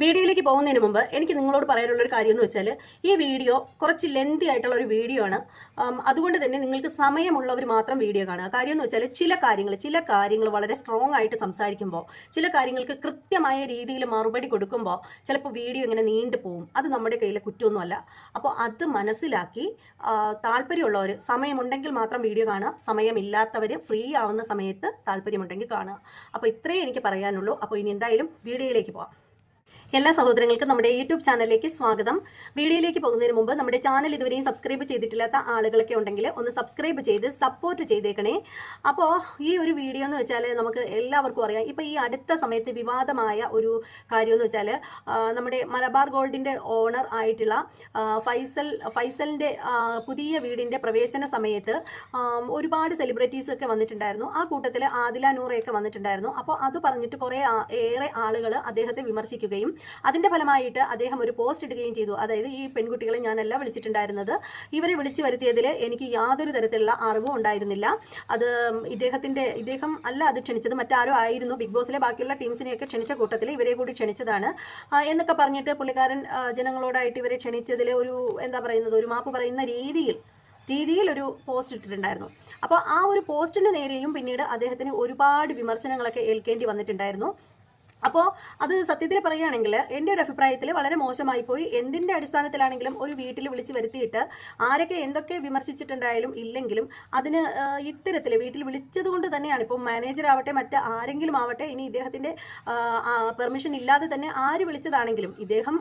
വീഡിയോയിലേക്ക് പോകുന്നതിന് മുമ്പ് എനിക്ക് നിങ്ങളോട് പറയാനുള്ളൊരു കാര്യം എന്ന് വെച്ചാൽ ഈ വീഡിയോ കുറച്ച് ലെന്തി ആയിട്ടുള്ള ഒരു വീഡിയോ ആണ്. അതുകൊണ്ട് തന്നെ നിങ്ങൾക്ക് സമയമുള്ളവർ മാത്രം വീഡിയോ കാണുക. കാര്യം എന്ന് വെച്ചാൽ ചില കാര്യങ്ങൾ വളരെ സ്ട്രോങ് ആയിട്ട് സംസാരിക്കുമ്പോൾ, ചില കാര്യങ്ങൾക്ക് കൃത്യമായ രീതിയിൽ മറുപടി കൊടുക്കുമ്പോൾ ചിലപ്പോൾ വീഡിയോ ഇങ്ങനെ നീണ്ടു പോകും. അത് നമ്മുടെ കയ്യിലെ കുറ്റമൊന്നുമല്ല. അപ്പോൾ അത് മനസ്സിലാക്കി താല്പര്യമുള്ളവർ സമയമുണ്ടെങ്കിൽ മാത്രം വീഡിയോ കാണുക, സമയമില്ലാത്തവർ ഫ്രീ ആവുന്ന സമയത്ത് താല്പര്യമുണ്ടെങ്കിൽ കാണുക. അപ്പോൾ ഇത്രയേ എനിക്ക് പറയാനുള്ളൂ. അപ്പോൾ ഇനി എന്തായാലും വീഡിയോയിലേക്ക് പോകാം. എല്ലാ സഹോദരങ്ങൾക്കും നമ്മുടെ യൂട്യൂബ് ചാനലിലേക്ക് സ്വാഗതം. വീഡിയോയിലേക്ക് പോകുന്നതിന് മുമ്പ് നമ്മുടെ ചാനൽ ഇതുവരെയും സബ്സ്ക്രൈബ് ചെയ്തിട്ടില്ലാത്ത ആളുകളൊക്കെ ഉണ്ടെങ്കിൽ ഒന്ന് സബ്സ്ക്രൈബ് ചെയ്ത് സപ്പോർട്ട് ചെയ്തേക്കണേ. അപ്പോൾ ഈ ഒരു വീഡിയോ എന്ന് വെച്ചാൽ നമുക്ക് എല്ലാവർക്കും അറിയാം, ഇപ്പോൾ ഈ അടുത്ത സമയത്ത് വിവാദമായ ഒരു കാര്യം എന്ന് വെച്ചാൽ നമ്മുടെ മലബാർ ഗോൾഡിൻ്റെ ഓണർ ആയിട്ടുള്ള ഫൈസലിൻ്റെ പുതിയ വീടിൻ്റെ പ്രവേശന സമയത്ത് ഒരുപാട് സെലിബ്രിറ്റീസ് ഒക്കെ വന്നിട്ടുണ്ടായിരുന്നു. ആ കൂട്ടത്തിൽ ആദില നൂറയൊക്കെ വന്നിട്ടുണ്ടായിരുന്നു. അപ്പോൾ അത് പറഞ്ഞിട്ട് ഏറെ ആളുകൾ അദ്ദേഹത്തെ വിമർശിക്കുകയും അതിന്റെ ഫലമായിട്ട് അദ്ദേഹം ഒരു പോസ്റ്റ് ഇടുകയും ചെയ്തു. അതായത് ഈ പെൺകുട്ടികളെ ഞാനല്ല വിളിച്ചിട്ടുണ്ടായിരുന്നത്, ഇവരെ വിളിച്ചു വരുത്തിയതിൽ എനിക്ക് യാതൊരു തരത്തിലുള്ള അറിവും ഉണ്ടായിരുന്നില്ല. അത് ഇദ്ദേഹം അല്ല അത് ക്ഷണിച്ചത്, മറ്റാരോ ആയിരുന്നു. ബിഗ് ബോസിലെ ബാക്കിയുള്ള ടീംസിനെയൊക്കെ ക്ഷണിച്ച കൂട്ടത്തിൽ ഇവരെ കൂടി ക്ഷണിച്ചതാണ് എന്നൊക്കെ പറഞ്ഞിട്ട് പുള്ളിക്കാരൻ ജനങ്ങളോടായിട്ട് ഇവരെ ക്ഷണിച്ചതിൽ ഒരു മാപ്പ് പറയുന്ന രീതിയിൽ ഒരു പോസ്റ്റ് ഇട്ടിട്ടുണ്ടായിരുന്നു. അപ്പോൾ ആ ഒരു പോസ്റ്റിന് നേരെയും പിന്നീട് അദ്ദേഹത്തിന് ഒരുപാട് വിമർശനങ്ങളൊക്കെ ഏൽക്കേണ്ടി വന്നിട്ടുണ്ടായിരുന്നു. അപ്പോൾ അത് സത്യത്തിൽ പറയുകയാണെങ്കിൽ എൻ്റെ ഒരു അഭിപ്രായത്തിൽ വളരെ മോശമായി പോയി. എന്തിൻ്റെ അടിസ്ഥാനത്തിലാണെങ്കിലും ഒരു വീട്ടിൽ വിളിച്ച് വരുത്തിയിട്ട് ആരൊക്കെ എന്തൊക്കെ വിമർശിച്ചിട്ടുണ്ടായാലും ഇല്ലെങ്കിലും അതിന് ഇത്തരത്തിൽ വീട്ടിൽ വിളിച്ചത് കൊണ്ട് തന്നെയാണ്. ഇപ്പോൾ മാനേജർ ആവട്ടെ ആരെങ്കിലും ആവട്ടെ, ഇനി ഇദ്ദേഹത്തിൻ്റെ പെർമിഷൻ ഇല്ലാതെ തന്നെ ആര് വിളിച്ചതാണെങ്കിലും ഇദ്ദേഹം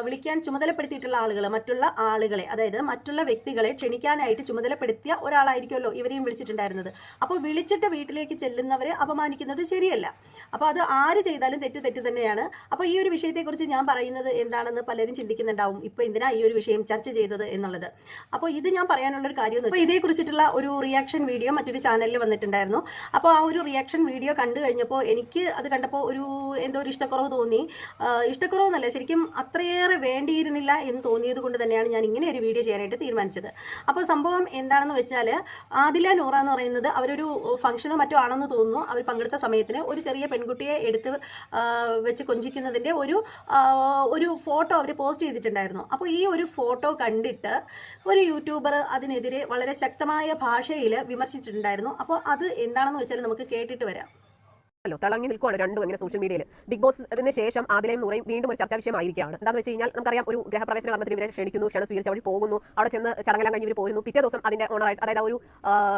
വിളിക്കാൻ ചുമതലപ്പെടുത്തിയിട്ടുള്ള ആളുകൾ മറ്റുള്ള ആളുകളെ, അതായത് മറ്റുള്ള വ്യക്തികളെ ക്ഷണിക്കാനായിട്ട് ചുമതലപ്പെടുത്തിയ ഒരാളായിരിക്കുമല്ലോ ഇവരെയും വിളിച്ചിട്ടുണ്ടായിരുന്നത്. അപ്പോൾ വിളിച്ചിട്ട് വീട്ടിലേക്ക് ചെല്ലുന്നവരെ അപമാനിക്കുന്നത് ശരിയല്ല. അപ്പോൾ അത് ആര് ചെയ്താലും തെറ്റ് തന്നെയാണ്. അപ്പോൾ ഈ ഒരു വിഷയത്തെക്കുറിച്ച് ഞാൻ പറയുന്നത് എന്താണെന്ന് പലരും ചിന്തിക്കുന്നുണ്ടാവും, ഇപ്പോൾ എന്തിനാ ഈ ഒരു വിഷയം ചർച്ച ചെയ്തത് എന്നുള്ളത്. അപ്പോൾ ഇത് ഞാൻ പറയാനുള്ളൊരു കാര്യം, അപ്പോൾ ഇതേക്കുറിച്ചിട്ടുള്ള ഒരു റിയാക്ഷൻ വീഡിയോ മറ്റൊരു ചാനലിൽ വന്നിട്ടുണ്ടായിരുന്നു. അപ്പോൾ ആ ഒരു റിയാക്ഷൻ വീഡിയോ കണ്ടു കഴിഞ്ഞപ്പോൾ എനിക്ക് അത് കണ്ടപ്പോൾ ഒരു ഇഷ്ടക്കുറവ് തോന്നി. ഇഷ്ടക്കുറവെന്നല്ല, ശരിക്കും അത്രയേറെ വേണ്ടിയിരുന്നില്ല എന്ന് തോന്നിയത് കൊണ്ട് തന്നെയാണ് ഞാൻ ഇങ്ങനെ ഒരു വീഡിയോ ചെയ്യാനായിട്ട് തീരുമാനിച്ചത്. അപ്പോൾ സംഭവം എന്താണെന്ന് വെച്ചാൽ, ആദില നൂറ എന്ന് പറയുന്നത് അവരൊരു ഫംഗ്ഷനോ മറ്റോ ആണെന്ന് തോന്നുന്നു. അവർ പങ്കെടുത്ത സമയത്തിന് ഒരു ചെറിയ പെൺകുട്ടിയെ എടുത്ത് വെച്ച് കൊഞ്ചിക്കുന്നതിൻ്റെ ഒരു ഫോട്ടോ അവർ പോസ്റ്റ് ചെയ്തിട്ടുണ്ടായിരുന്നു. അപ്പോൾ ഈ ഒരു ഫോട്ടോ കണ്ടിട്ട് ഒരു യൂട്യൂബർ അതിനെതിരെ വളരെ ശക്തമായ ഭാഷയിൽ വിമർശിച്ചിട്ടുണ്ടായിരുന്നു. അപ്പോൾ അത് എന്താണെന്ന് വെച്ചാൽ നമുക്ക് കേട്ടിട്ട് വരാം. തിളങ്ങി നിൽക്കുകയാണ് രണ്ടും ഇങ്ങനെ സോഷ്യൽ മീഡിയയിൽ. ബിഗ് ബോസിന് ശേഷം ആദിലയും നൂറയും വീണ്ടും ഒരു ചർച്ചാ വിഷയമായിരിക്കുകയാണ്. എന്താണെന്ന് വെച്ച് കഴിഞ്ഞാൽ നമുക്കറിയാം, ഒരു ഗ്രഹപ്രവേശന കർമ്മത്തിന് ഇവരെ ക്ഷണിക്കുന്നു, ക്ഷണം സ്വീകരിച്ച് അവർ പോകുന്നു, അവിടെ ചെന്ന് ചടങ്ങെല്ലാം കഴിഞ്ഞ് ഇവർ പോരുന്നു. പിറ്റേ ദിവസം അതിന്റെ ഓണറായിട്ട്, അതായത് ഒരു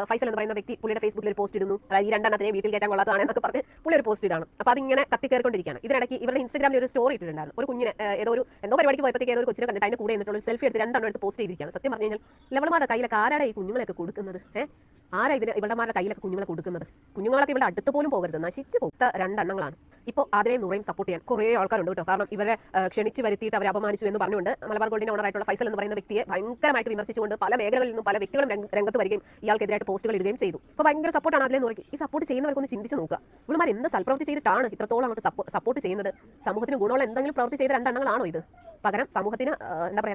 ഫൈസൽ എന്ന് പറയുന്ന വ്യക്തി പുള്ളിയുടെ ഫേസ്ബുക്കിൽ ഒരു പോസ്റ്റ് ഇടുന്നു, അതായത് ഈ രണ്ടെണ്ണത്തിനെ വീട്ടിൽ കയറ്റാൻ കൊള്ളാത്തതാണ് എന്നൊക്കെ പറഞ്ഞ് പുള്ളി ഒരു പോസ്റ്റ് ഇടാണ്. അപ്പോൾ അതിങ്ങനെ കത്തിക്കയറിക്കൊണ്ടിരിക്കുകയാണ്. ഇതിനിടയ്ക്ക് ഇവരുടെ ഇൻസ്റ്റാഗ്രാമിൽ ഒരു സ്റ്റോറി ഇട്ടിട്ടുണ്ടായിരുന്നു. ഒരു കുഞ്ഞിനെ എന്തോ പരിപാടിക്ക് പോയപ്പോഴത്തേക്ക് ഒരു കൊച്ചിനെ കണ്ടിട്ട് അതിന്റെ കൂടെ എന്നിട്ടുള്ള ഒരു സെൽഫി എടുത്ത് രണ്ടെണ്ണം എടുത്ത് പോസ്റ്റ് ചെയ്തിരിക്കുകയാണ്. സത്യം പറഞ്ഞു കഴിഞ്ഞാൽ ലവളമാരുടെ കയ്യിലൊക്കെ ആരാടെ ഈ കുഞ്ഞുങ്ങളൊക്കെ കൊടുക്കുന്നത്? ആരാ ഇവളുടെ കയ്യിലൊക്കെ കുഞ്ഞുങ്ങളെ കൊടുക്കുന്നത്? കുഞ്ഞുങ്ങളൊക്കെ ഇവരുടെ അടുത്ത് പോലും പോകരുത്, നശിച്ചു പോകുത്ത രണ്ടെണ്ണങ്ങളാണ്. ഇപ്പോൾ ആദിലയും നൂറയും സപ്പോർട്ട് ചെയ്യാൻ കുറേ ആൾക്കാരുണ്ട് കേട്ടോ. കാരണം ഇവരെ ക്ഷണിച്ച് വരുത്തിയിട്ട് അവരെ അപമാനിച്ചു എന്ന് പറഞ്ഞുകൊണ്ട് മലബാർ ഗോൾഡിന്റെ ഓണറായിട്ടുള്ള ഫൈസൽ എന്ന് പറയുന്ന വ്യക്തിയെ ഭയങ്കരമായിട്ട് വിമർശിച്ചുകൊണ്ട് പല മേഖലകളിൽ നിന്നും പല വ്യക്തികളും രംഗത്ത് വരികയും ഇയാൾക്കെതിരായിട്ട് പോസ്റ്റുകൾ ഇടുകയും ചെയ്തു. അപ്പോൾ ഭയങ്കര സപ്പോർട്ടാണ് ആദിലയും നൂറയ്ക്ക്. ഈ സപ്പോർട്ട് ചെയ്യുന്നവർക്കൊന്ന് ചിന്തിച്ച് നോക്കുക, ഇവളുമാർ എന്ത് സൽപ്രവൃത്തി ചെയ്തിട്ടാണ് ഇത്രത്തോളം അങ്ങോട്ട് സപ്പോർട്ട് ചെയ്യുന്നത്? സമൂഹത്തിന് ഗുണമുള്ള എന്തെങ്കിലും പ്രവൃത്തി ചെയ്ത രണ്ടെണ്ണങ്ങളാണോ ഇത്? പകരം സമൂഹത്തിന്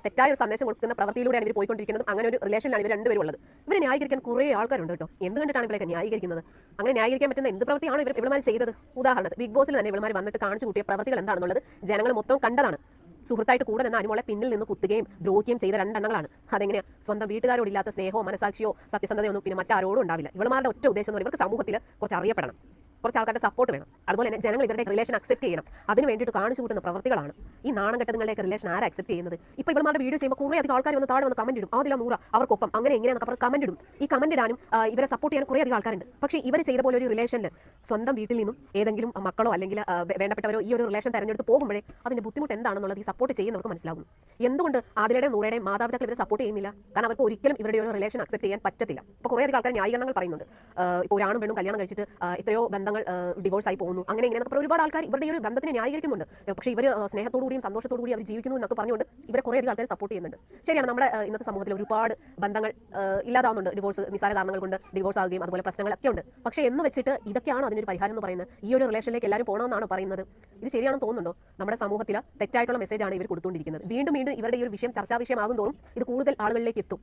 തെറ്റായ ഒരു സന്ദേശം കൊടുക്കുന്ന പ്രവൃത്തിയിലൂടെയാണ് ഇവർ പോയിക്കൊണ്ടിരിക്കുന്നത്. അങ്ങനെ ഒരു റിലേഷനിലാണ് ഇവർ രണ്ടുപേരും ഉള്ളത്. ഇവരെ ന്യായീകരിക്കാൻ കുറേ ആൾക്കാരുണ്ട് കേട്ടോ. എന്ത് കണ്ടിട്ടാണ് ഇവരൊക്കെ ന്യായീകരിക്കുന്നത്? അങ്ങനെ ന്യായീകരിക്കാൻ പറ്റുന്ന എന്ത് പ്രവൃത്തിയാണ് ഇവളുമാർ ചെയ്തത്? ഉദാഹരണത്തിന് ബിഗ് ബോസിൽ തന്നെ ഇവളുമാർ വന്നിട്ട് കാണിച്ചു കൂട്ടിയ പ്രവൃത്തികൾ എന്താണെന്നുള്ളത് ജനങ്ങൾ മൊത്തം കണ്ടതാണ്. സുഹൃത്തായിട്ട് കൂടെ നിന്ന് അനുമോളെ പിന്നിൽ നിന്ന് കുത്തുകയും ദ്രോഹിക്കുകയും ചെയ്ത രണ്ടെണ്ണങ്ങളാണ്. അതെങ്ങനെയാ? സ്വന്തം വീട്ടുകാരോടില്ലാത്ത സ്നേഹമോ മനസാക്ഷിയോ സത്യസന്ധതയൊന്നും പിന്നെ മറ്റാരോടും ഉണ്ടാവില്ല. ഇവളുമാരുടെ ഒറ്റ ഉദ്ദേശം എന്ന് പറയുമ്പോൾ ഇവർക്ക് സമൂഹത്തിൽ കുറച്ച് അറിയപ്പെടണം, കുറച്ച് ആൾക്കാരുടെ സപ്പോർട്ട് വേണം. അതുപോലെ തന്നെ ജനങ്ങൾ ഇവരുടെ റിലേഷൻ അക്സെപ്റ്റ് ചെയ്യണം. അതിന് വേണ്ടിയിട്ട് കാണിച്ചു കൂട്ടുന്ന പ്രവൃത്തികളാണ് ഈ നാണം കെട്ടതുങ്ങളുടെയൊക്കെ റിലേഷൻ ആരും അക്സെപ്റ്റ് ചെയ്യുന്നത്? ഇപ്പോൾ ഇവളുമാരുടെ വീഡിയോ ചെയ്യുമ്പോൾ കുറേ അധികം ആൾക്കാർ വന്ന് താഴെ വന്ന് കമന്റ് ഇടും, ആദില നൂറ അവർക്കൊപ്പം അങ്ങനെ എങ്ങനെയാണെന്നൊക്കെ പറഞ്ഞ് കമന്റ് ഇടും. ഈ കമന്റ് ഇടാനും ഇവരെ സപ്പോർട്ട് ചെയ്യാൻ കുറേ അധികം ആൾക്കാരുണ്ട്. പക്ഷേ ഇവർ ചെയ്ത പോലെ ഒരു റിലേഷനിൽ സ്വന്തം വീട്ടിൽ നിന്നും ഏതെങ്കിലും മക്കളോ അല്ലെങ്കിൽ വേണ്ടപ്പെട്ടവരോ ഈ ഒരു റിലേഷൻ തെരഞ്ഞെടുത്ത് പോകുമ്പോഴേ അതിന്റെ ബുദ്ധിമുട്ട് എന്താണെന്നുള്ളത് ഈ സപ്പോർട്ട് ചെയ്യുന്നവർക്ക് മനസ്സിലാകും. എന്തുകൊണ്ട് ആദിലയുടെയും നൂറയുടെയും മാതാപിതാക്കൾ ഇവരെ സപ്പോർട്ട് ചെയ്യുന്നില്ല? കാരണം അവർക്ക് ഒരിക്കലും ഇവരുടെ ഒരു റിലേഷൻ അക്സെപ്റ്റ് ചെയ്യാൻ പറ്റത്തില്ല. ഇപ്പോൾ കുറേ അധികം ആൾക്കാർ ന്യായീകരണങ്ങൾ പറയുന്നുണ്ട്. ഇപ്പോൾ ഒരാണും പെണ്ണും കല്യാണം കഴിച്ചിട്ട് എത്രയോ ബന്ധങ്ങൾ ഡിവോഴ്സ് ആയി പോകുന്നു, അങ്ങനെ ഇങ്ങനെ ഒരുപാട് ആൾക്കാർ ഇവരുടെ ഈ ഒരു ബന്ധത്തിനെ ന്യായീകരിക്കുന്നുണ്ട്. പക്ഷേ ഇവർ സ്നേഹത്തോടുകൂടിയും സന്തോഷത്തോടുകൂടി അവർ ജീവിക്കുന്നു എന്നൊക്കെ പറഞ്ഞുകൊണ്ട് ഇവരെ കുറേ അധികം ആൾക്കാർ സപ്പോർട്ട് ചെയ്യുന്നുണ്ട്. ശരിയാണ്, നമ്മുടെ ഇന്നത്തെ സമൂഹത്തിൽ ഒരുപാട് ബന്ധങ്ങൾ ഇല്ലാതാവുന്നുണ്ട്. ഡിവോഴ്സ് നിസ്സാര കാരണങ്ങൾ കൊണ്ട് ഡിവോഴ്സ് ആവുകയും അതുപോലെ പ്രശ്നങ്ങളൊക്കെ ഉണ്ട്. പക്ഷേ എന്ന് വെച്ചിട്ട് ഇതൊക്കെയാണോ അതിനൊരു പരിഹാരം എന്ന് പറയുന്നത്? ഈ ഒരു റിലേഷനിലേക്ക് എല്ലാവരും പോകണമെന്നാണ് പറയുന്നത്? ഇത് ശരിയാണെന്ന് തോന്നുന്നുണ്ടോ? നമ്മുടെ സമൂഹത്തിൽ തെറ്റായിട്ടുള്ള മെസ്സേജാണ് ഇവർ കൊടുത്തുകൊണ്ടിരിക്കുന്നത്. വീണ്ടും വീണ്ടും ഇവരുടെ ഈ ഒരു വിഷയം ചർച്ചാ വിഷയമാകും തോറും ഇത് കൂടുതൽ ആളുകളിലേക്ക് എത്തും.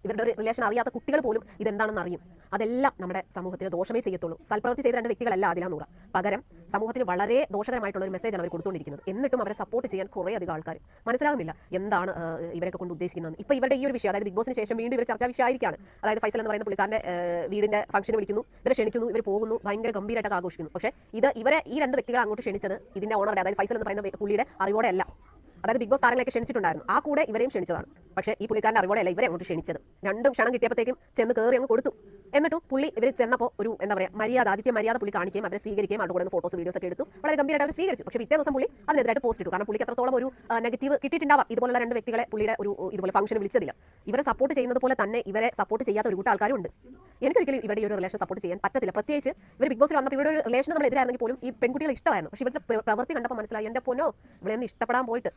ഇവരുടെ ഒരു റിലേഷൻ അറിയാത്ത കുട്ടികൾ പോലും ഇതെന്താണെന്ന് അറിയും. അതെല്ലാം നമ്മുടെ സമൂഹത്തിന് ദോഷമേ ചെയ്യത്തുള്ളൂ. സൽപ്രവൃത്തി ചെയ്ത രണ്ട് വ്യക്തികളല്ല ആദില നൂറ. പകരം സമൂഹത്തിന് വളരെ ദോഷകരമായിട്ടുള്ള ഒരു മെസ്സേജാണ് അവർ കൊടുത്തുകൊണ്ടിരിക്കുന്നത്. എന്നിട്ടും അവരെ സപ്പോർട്ട് ചെയ്യാൻ കുറേ അധികം ആൾക്കാർ മനസ്സിലാകുന്നില്ല എന്താണ് ഇവരൊക്കെ കൊണ്ട് ഉദ്ദേശിക്കുന്നത്. ഇപ്പോൾ ഇവരുടെ ഈ ഒരു വിഷയം, അതായത് ബിഗ് ബോസിന് ശേഷം വീണ്ടും ഇവർ ചർച്ചാ വിഷയമായിരിക്കാണ്. അതായത് ഫൈസൽ എന്ന് പറയുന്ന പുള്ളിക്കാരൻ്റെ വീടിന്റെ ഫംഗ്ഷന് വിളിക്കുന്നു, ഇവരെ ക്ഷണിക്കുന്നു, ഇവർ പോകുന്നു, ഭയങ്കര ഗംഭീരമായിട്ട് ആഘോഷിക്കുന്നു. പക്ഷേ ഇവരെ ഈ രണ്ട് വ്യക്തികളെ അങ്ങോട്ട് ക്ഷണിച്ചത് ഇതിന്റെ ഓണറുടെ, അതായത് ഫൈസൽ എന്ന് പറയുന്ന പുള്ളിയുടെ അറിവോടെ അല്ല. അതായത് ബിഗ് ബോസ് താരങ്ങളൊക്കെ ക്ഷണിച്ചിട്ടുണ്ടായിരുന്നു, ആ കൂടെ ഇവരെയും ക്ഷണിച്ചതാണ്. പക്ഷേ ഈ പുള്ളിക്കാരൻ്റെ അറിവോടെ അല്ല ഇവരെ അങ്ങോട്ട് ക്ഷണിച്ചത്. രണ്ടും ക്ഷണം കിട്ടിയപ്പോഴത്തേക്കും ചെന്ന് കയറി അങ്ങ് കൊടുത്തു. എന്നിട്ടും പുള്ളി ഇവർ ചെന്നപ്പോൾ ഒരു എന്താ പറയുക ആദിത്യ മര്യാദ പുള്ളി കാണിക്കുകയും അവരെ സ്വീകരിക്കുകയും അവരുടെ കൂടെ ഫോട്ടോസ് വീഡിയോസ് ഒക്കെ എടുത്തു. വളരെ ഗംഭീരമായിട്ട് അവർ സ്വീകരിച്ചു. പക്ഷേ പിറ്റേ ദിവസം പുള്ളി അതിനെതിരായിട്ട് പോസ്റ്റ് ഇട്ടു. കാരണം പുള്ളിക്ക് അത്രത്തോളം ഒരു നെഗറ്റീവ് കിട്ടിയിട്ടുണ്ടാവാം ഇതുപോലുള്ള രണ്ട് വ്യക്തികളെ പുള്ളിയുടെ ഒരു ഇതുപോലെ ഫംഗ്ഷന് വിളിച്ചതില്ല. ഇവരെ സപ്പോർട്ട് ചെയ്യുന്നത് പോലെ തന്നെ ഇവരെ സപ്പോർട്ട് ചെയ്യാത്ത ഒരു കൂട്ടം ആൾക്കാരുണ്ട്. എനിക്കൊരിക്കലും ഇവരുടെ ഈ ഒരു റിലേഷൻ സപ്പോർട്ട് ചെയ്യാൻ പറ്റത്തില്ല. പ്രത്യേകിച്ച് ഇവർ ബിഗ് ബോസിൽ വന്നപ്പോൾ ഇവരുടെ ഒരു റിലേഷൻ നമ്മൾ എതിരായിരുന്നെങ്കിൽ പോലും ഈ പെൺകുട്ടികൾ ഇഷ്ടമായിരുന്നു. പക്ഷേ ഇവരുടെ പ്രവൃത്തി കണ്ടപ്പോൾ മനസ്സിലായി, എൻ്റെ പൊന്നോ ഇവളെയൊന്നും ഇഷ്ടപ്പെടാൻ പോയിട്ട്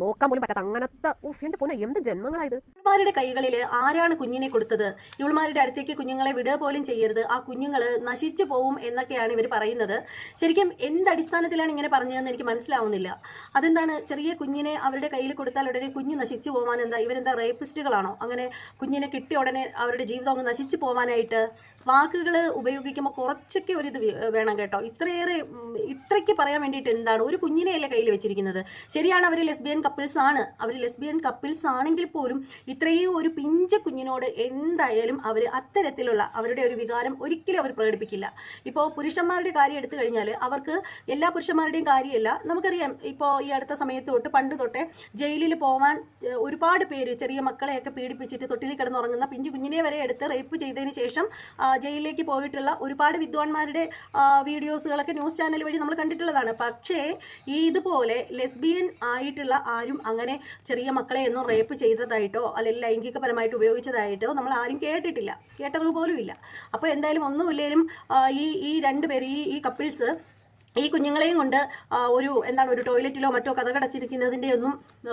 നോക്കാൻ പോലും പറ്റാത്ത അങ്ങനത്തെ എൻ്റെ പൊന്നോ എന്ത് ജന്മങ്ങളായത്. ഇവളുമാരുടെ കൈകളിൽ ആരാണ് കുഞ്ഞിനെ കൊടുത്തത്? ഇവളുമാരുടെ അടുത്തേക്ക് കുഞ്ഞുങ്ങളെ വിടുക പോലും ചെയ്യരുത്, ആ കുഞ്ഞുങ്ങൾ നശിച്ചു പോവും എന്നൊക്കെയാണ് ഇവർ പറയുന്നത്. ശരിക്കും എന്തടിസ്ഥാനത്തിലാണ് ഇങ്ങനെ പറഞ്ഞതെന്ന് എനിക്ക് മനസ്സിലാവുന്നില്ല. അതെന്താണ്, ചെറിയ കുഞ്ഞിനെ അവരുടെ കയ്യിൽ കൊടുത്താൽ ഉടനെ കുഞ്ഞ് നശിച്ചു പോകാൻ എന്താ? ഇവരെന്താ റേപ്പിസ്റ്റുകളാണോ? അങ്ങനെ കുഞ്ഞിനെ കിട്ടിയ ഉടനെ അവരുടെ ജീവിതം അങ്ങ് നശിച്ചു പോകാനായിട്ട് വാക്കുകൾ ഉപയോഗിക്കുമ്പോൾ കുറച്ചൊക്കെ ഒരു ഇത് വേണം കേട്ടോ. ഇത്രയ്ക്ക് പറയാൻ വേണ്ടിയിട്ട് എന്താണ്? ഒരു കുഞ്ഞിനെയല്ലേ കയ്യിൽ വെച്ചിരിക്കുന്നത്. ശരിയാണ്, അവർ ലെസ്ബിയൻ കപ്പിൾസ് ആണ്. അവർ ലെസ്ബിയൻ കപ്പിൾസ് ആണെങ്കിൽ പോലും ഇത്രയും ഒരു പിഞ്ച കുഞ്ഞിനോട് എന്തായാലും അവർ അത്തരത്തിലുള്ള അവരുടെ ഒരു വികാരം ഒരിക്കലും അവർ പ്രകടിപ്പിക്കില്ല. ഇപ്പോൾ പുരുഷന്മാരുടെ കാര്യം എടുത്തു കഴിഞ്ഞാൽ അവർക്ക് എല്ലാ പുരുഷന്മാരുടെയും കാര്യമല്ല. നമുക്കറിയാം, ഇപ്പോൾ ഈ അടുത്ത സമയത്ത് തൊട്ട് പണ്ട് തൊട്ടേ ജയിലിൽ പോകാൻ ഒരുപാട് പേര് ചെറിയ മക്കളെയൊക്കെ പീഡിപ്പിച്ചിട്ട് തൊട്ടിൽ കിടന്നുറങ്ങുന്ന പിഞ്ചു കുഞ്ഞിനെ വരെ എടുത്ത് റേപ്പ് ചെയ്തതിന് ശേഷം ജയിലിലേക്ക് പോയിട്ടുള്ള ഒരുപാട് വിദ്വാൻമാരുടെ വീഡിയോസുകളൊക്കെ ന്യൂസ് ചാനൽ വഴി നമ്മൾ കണ്ടിട്ടുള്ളതാണ്. പക്ഷേ ഈ ഇതുപോലെ ലെസ്ബിയൻ ആയിട്ടുള്ള ആരും അങ്ങനെ ചെറിയ മക്കളെ ഒന്നും റേപ്പ് ചെയ്തതായിട്ടോ അല്ലെങ്കിൽ ലൈംഗികപരമായിട്ട് ഉപയോഗിച്ചതായിട്ടോ നമ്മൾ ആരും കേട്ടറിവ് പോലും ഇല്ല. അപ്പോൾ എന്തായാലും ഒന്നുമില്ലേലും ഈ രണ്ടുപേരും ഈ കപ്പിൾസ് ഈ കുഞ്ഞുങ്ങളെയും കൊണ്ട് ഒരു ടോയ്ലറ്റിലോ മറ്റോ കഥകടച്ചിരിക്കുന്നതിൻ്റെ ഒന്നും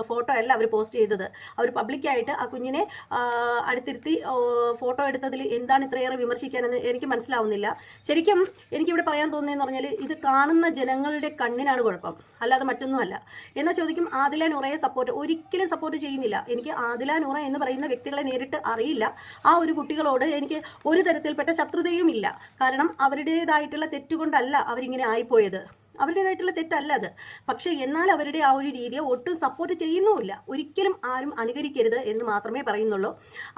ഫോട്ടോ അല്ല അവർ പോസ്റ്റ് ചെയ്തത്. അവർ പബ്ലിക്കായിട്ട് ആ കുഞ്ഞിനെ അടുത്തിരുത്തി ഫോട്ടോ എടുത്തതിൽ എന്താണ് ഇത്രയേറെ വിമർശിക്കാനെന്ന് എനിക്ക് മനസ്സിലാവുന്നില്ല. ശരിക്കും എനിക്കിവിടെ പറയാൻ തോന്നുന്നതെന്ന് പറഞ്ഞാൽ ഇത് കാണുന്ന ജനങ്ങളുടെ കണ്ണിനാണ് കുഴപ്പം, അല്ലാതെ മറ്റൊന്നുമല്ല. എന്നാൽ ചോദിക്കും, ആദില നൂറയെ ഒരിക്കലും സപ്പോർട്ട് ചെയ്യുന്നില്ല. എനിക്ക് ആദില നൂറ എന്ന് പറയുന്ന വ്യക്തികളെ നേരിട്ട് അറിയില്ല. ആ ഒരു കുട്ടികളോട് എനിക്ക് ഒരു തരത്തിൽപ്പെട്ട ശത്രുതയും ഇല്ല. കാരണം അവരുടേതായിട്ടുള്ള തെറ്റുകൊണ്ടല്ല അവരിങ്ങനെ ആയിപ്പോയത്, അവരുടേതായിട്ടുള്ള തെറ്റല്ല അത്. പക്ഷേ എന്നാൽ അവരുടെ ആ ഒരു രീതിയെ ഒട്ടും സപ്പോർട്ട് ചെയ്യുന്നുമില്ല. ഒരിക്കലും ആരും അനുകരിക്കരുത് എന്ന് മാത്രമേ പറയുന്നുള്ളൂ.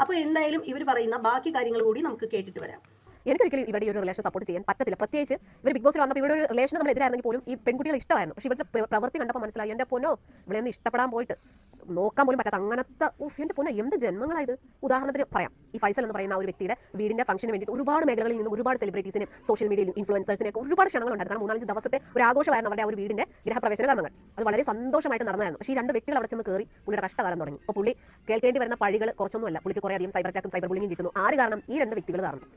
അപ്പോൾ എന്തായാലും ഇവർ പറയുന്ന ബാക്കി കാര്യങ്ങൾ കൂടി നമുക്ക് കേട്ടിട്ട് വരാം. എനിക്കൊരിക്കലും ഇവരുടെ ഒരു റിലേഷൻ സപ്പോർട്ട് ചെയ്യാൻ പറ്റത്തില്ല. പ്രത്യേകിച്ച് ഇവർ ബിഗ് ബോസിൽ വന്നപ്പോൾ ഇവരുടെ ഒരു റിലേഷൻ നമ്മൾ എതിരായിരുന്നെങ്കിൽ പോലും ഈ പെൺകുട്ടികൾ ഇഷ്ടമായിരുന്നു. പക്ഷേ ഇവരുടെ പ്രവൃത്തി കണ്ടപ്പോൾ മനസ്സിലായി, എൻ്റെ പൊന്നോ ഇവളെയൊന്നും ഇഷ്ടപ്പെടാൻ പോയിട്ട് നോക്കാൻ പോലും പറ്റാത്ത അങ്ങനത്തെ എൻ്റെ പൊന്നോ എന്ത് ജന്മങ്ങളായത്. ഉദാഹരണത്തിന് പറയാം, ഈ ഫൈസൽ എന്ന് പറയുന്ന ഒരു വ്യക്തിയുടെ വീടിന്റെ ഫംഗ്ഷന് വേണ്ടിയിട്ട് ഒരുപാട് മേഖലകളിൽ നിന്ന് ഒരുപാട് സെലിബ്രിറ്റീസിനെ, സോഷ്യൽ മീഡിയയിലും ഇൻഫ്ലുവൻസേഴ്സിനെയൊക്കെ ഒരുപാട് ക്ഷണങ്ങളുണ്ടായിരുന്നു. കാരണം 3-5 ദിവസത്തെ ഒരു ആഘോഷമായിരുന്നു അവരുടെ ആ ഒരു വീടിന്റെ ഗൃഹപ്രവേശന കർമ്മങ്ങൾ. അത് വളരെ സന്തോഷമായിട്ട് നടന്നതായിരുന്നു. പക്ഷേ ഈ രണ്ട് വ്യക്തികൾ അവിടെ ചെന്ന് കയറി പുള്ളിയുടെ കഷ്ടകാലം തുടങ്ങി. അപ്പോൾ പുള്ളി കേൾക്കേണ്ടി വരുന്ന പഴികൾ കുറച്ചൊന്നുമല്ല. പുള്ളിക്ക് കുറേ അധികം സൈബർ അറ്റാക്കും സൈബർ ബുള്ളിങ്ങും കിട്ടുന്നു. ആര് കാരണം? ഈ രണ്ട് വ്യക്തികൾ കാരണം.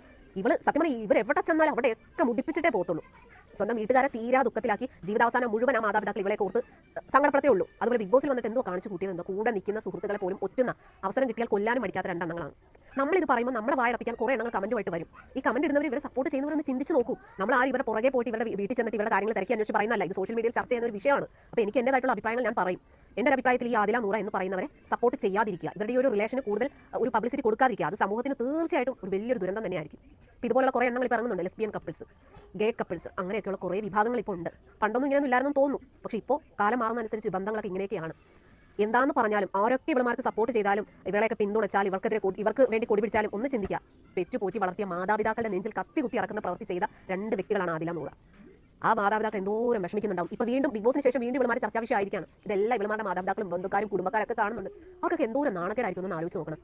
സത്യം പറഞ്ഞാൽ ഇവർ എവിടെ ചെന്നാലും അവിടെയൊക്കെ മുടിപ്പിച്ചിട്ടേ പോകത്തുള്ളൂ. സ്വന്തം വീട്ടുകാരെ തീരാ ദുഃഖത്തിലാക്കി ജീവിതാവസാനം മുഴുവൻ ആ മാതാപിതാക്കൾ ഇവളെ ഓർത്ത് സങ്കടപ്പെടുത്തേ ഉള്ളൂ. അതുപോലെ ബിഗ് ബോസിൽ വന്നിട്ട് എന്തോ കാണിച്ചു കൂട്ടിയത്, കൂടെ നിൽക്കുന്ന സുഹൃത്തുക്കളെ പോലും ഒറ്റുന്ന അവസരം കിട്ടിയാൽ കൊല്ലാനും മടിക്കാത്ത രണ്ടെണ്ണങ്ങളാണ്. നമ്മളിത് പറയുമ്പോൾ നമ്മുടെ വായടപ്പിക്കാൻ കുറേ എണ്ണങ്ങൾ കമന്റുമായിട്ട് വരും. ഈ കമന്റ് ഇടുന്നവർ ഇവരെ സപ്പോർട്ട് ചെയ്യുന്നവരൊന്ന് ചിന്തിച്ച് നോക്കൂ. നമ്മൾ ആരും ഇവരുടെ പുറകെ പോയിട്ട് ഇവരുടെ വീട്ടിൽ ചെന്നിട്ട് ഇവരുടെ കാര്യങ്ങൾ തിരക്കി അന്വേഷിച്ച് പറയുന്നതല്ല. ഇത് സോഷ്യൽ മീഡിയയിൽ ചർച്ച ചെയ്യുന്ന ഒരു വിഷയമാണ്. അപ്പോൾ എനിക്ക് എൻ്റെതായിട്ടുള്ള അഭിപ്രായങ്ങൾ ഞാൻ പറയും. എൻ്റെ അഭിപ്രായത്തിൽ ഈ ആദില നൂറ എന്ന് പറയുന്നവരെ സപ്പോർട്ട് ചെയ്യാതിരിക്കുക, ഇവരുടെ ഈ ഒരു റിലേഷന് കൂടുതൽ ഒരു പബ്ലിസിറ്റി കൊടുക്കാതിരിക്കുക, അത് സമൂഹത്തിന് തീർച്ചയായിട്ടും ഒരു വലിയൊരു ദുരന്തം തന്നെയായിരിക്കും. ഇപ്പോൾ ഇതുപോലുള്ള കുറേ എണ്ണങ്ങൾ ഇറങ്ങുന്നുണ്ട്. ലെസ്ബിയൻ കപ്പിൾസ്, ഗേ കപ്പിൾസ്, അങ്ങനെയൊക്കെയുള്ള കുറേ വിഭാഗങ്ങൾ ഇപ്പോൾ ഉണ്ട്. പണ്ടൊന്നും ഇങ്ങനെയൊന്നും ഇല്ലായിരുന്നു തോന്നുന്നു. പക്ഷേ ഇപ്പോൾ കാലം മാറുന്നതനുസരിച്ച് ബന്ധങ്ങളൊക്കെ ഇങ്ങനെയൊക്കെയാണ്. എന്താണെന്ന് പറഞ്ഞാലും ആരൊക്കെ ഇവളുമാർക്ക് സപ്പോർട്ട് ചെയ്താലും ഇവളെയൊക്കെ പിന്തുണച്ചാൽ ഇവർക്ക് വേണ്ടി കൊടി പിടിച്ചാലും ഒന്ന് ചിന്തിക്കുക, പെറ്റുപോറ്റി വളർത്തിയ മാതാപിതാക്കളുടെ നെഞ്ചിൽ കത്തി കുത്തി ഇറക്കുന്ന പ്രവൃത്തി ചെയ്ത രണ്ട് വ്യക്തികളാണ് ആദില നൂറ. ആ മാതാപിതാക്കൾ എന്തോരം വിഷമിക്കുന്നുണ്ടാവും. ഇപ്പോൾ വീണ്ടും ബിഗ് ബോസിന് ശേഷം വീണ്ടും ഇവളുമാർ ചർച്ചാ വിഷയമായിരിക്കാണ്. ഇതെല്ലാം ഇവളുമാരുടെ മാതാപിതാക്കളും ബന്ധുക്കാരും കുടുംബക്കാരൊക്കെ കാണുന്നുണ്ട്. അവർക്കൊക്കെ എന്തോരം നാണക്കേടായിരിക്കും എന്ന് ആലോചിച്ച് നോക്കണം.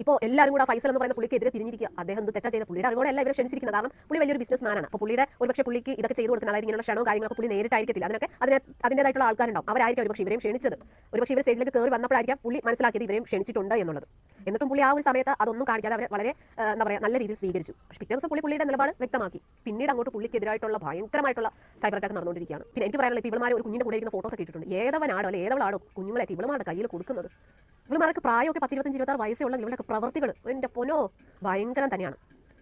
ഇപ്പോൾ എല്ലാവരും കൂടെ ഫൈസൽ എന്ന് പറയുന്ന പുള്ളിക്ക് എതിരെ തിരിഞ്ഞിരിക്കുക. അദ്ദേഹം എന്ത് തെറ്റാ ചെയ്ത പുള്ളിയുടെ അറിവോടെ അല്ല ഇവരെ ക്ഷണിച്ചിരിക്കുന്നത്. കാരണം പുള്ളി വലിയൊരു ബിസിനസ് മാനാണ്. അപ്പോൾ പുള്ളിയുടെ ഒരുപക്ഷെ പുള്ളിക്ക് ഇതൊക്കെ ചെയ്തു കൊടുക്കുന്ന, അതായത് ഇങ്ങനെയുള്ള ക്ഷണവും കാര്യങ്ങളൊക്കെ പുള്ളി നേരിട്ടായിരിക്കത്തില്ല. അതിൻ്റെതായിട്ടുള്ള ആൾക്കാരുണ്ടാവും. അവരായിരിക്കും ഒരുപക്ഷെ ഇവരെയും ക്ഷണിച്ചത്. ഒരുപക്ഷെ ഇവർ സ്റ്റേജിലേക്ക് കയറി വന്നപ്പോഴായിരിക്കാം പുള്ളി മനസ്സിലാക്കിയത് ഇവരെയും ക്ഷണിച്ചിട്ടുണ്ട് എന്നുള്ളത്. എന്നിട്ടും പുള്ളി ആ ഒരു സമയത്ത് അതൊന്നും കാണിക്കാതെ അവരെ വളരെ നല്ല രീതിയിൽ സ്വീകരിച്ചു. പക്ഷേ പിറ്റേ ദിവസം പുള്ളിയുടെ നിലപാട് വ്യക്തമാക്കി. പിന്നീട് അങ്ങോട്ട് പുള്ളിക്കെതിരായിട്ടുള്ള ഭയങ്കരമായിട്ടുള്ള സൈബർ അറ്റാക്ക് നടന്നുകൊണ്ടിരിക്കുകയാണ്. പിന്നെ എനിക്ക് പറയാനുള്ള, ഇപ്പോൾ ഇവളുമാർ ഒരു കുഞ്ഞിൻ്റെ കൂടെ ഇരിക്കുന്ന ഫോട്ടോസ് ഇട്ടിട്ടുണ്ട്. ഏതവനാടോ അല്ലെങ്കിൽ ഏതവളാടോ കുഞ്ഞുങ്ങളെയൊക്കെ ഇവളുമാരുടെ കയ്യിൽ കൊടുക്കുന്നത്? ഇവളുമാർക്ക് പ്രായമൊക്കെ 10, 25, 26 വയസ്സുള്ള ഇവരുടെയൊക്കെ പ്രവർത്തികൾ എൻ്റെ പൊന്നോ ഭയങ്കരം തന്നെയാണ്.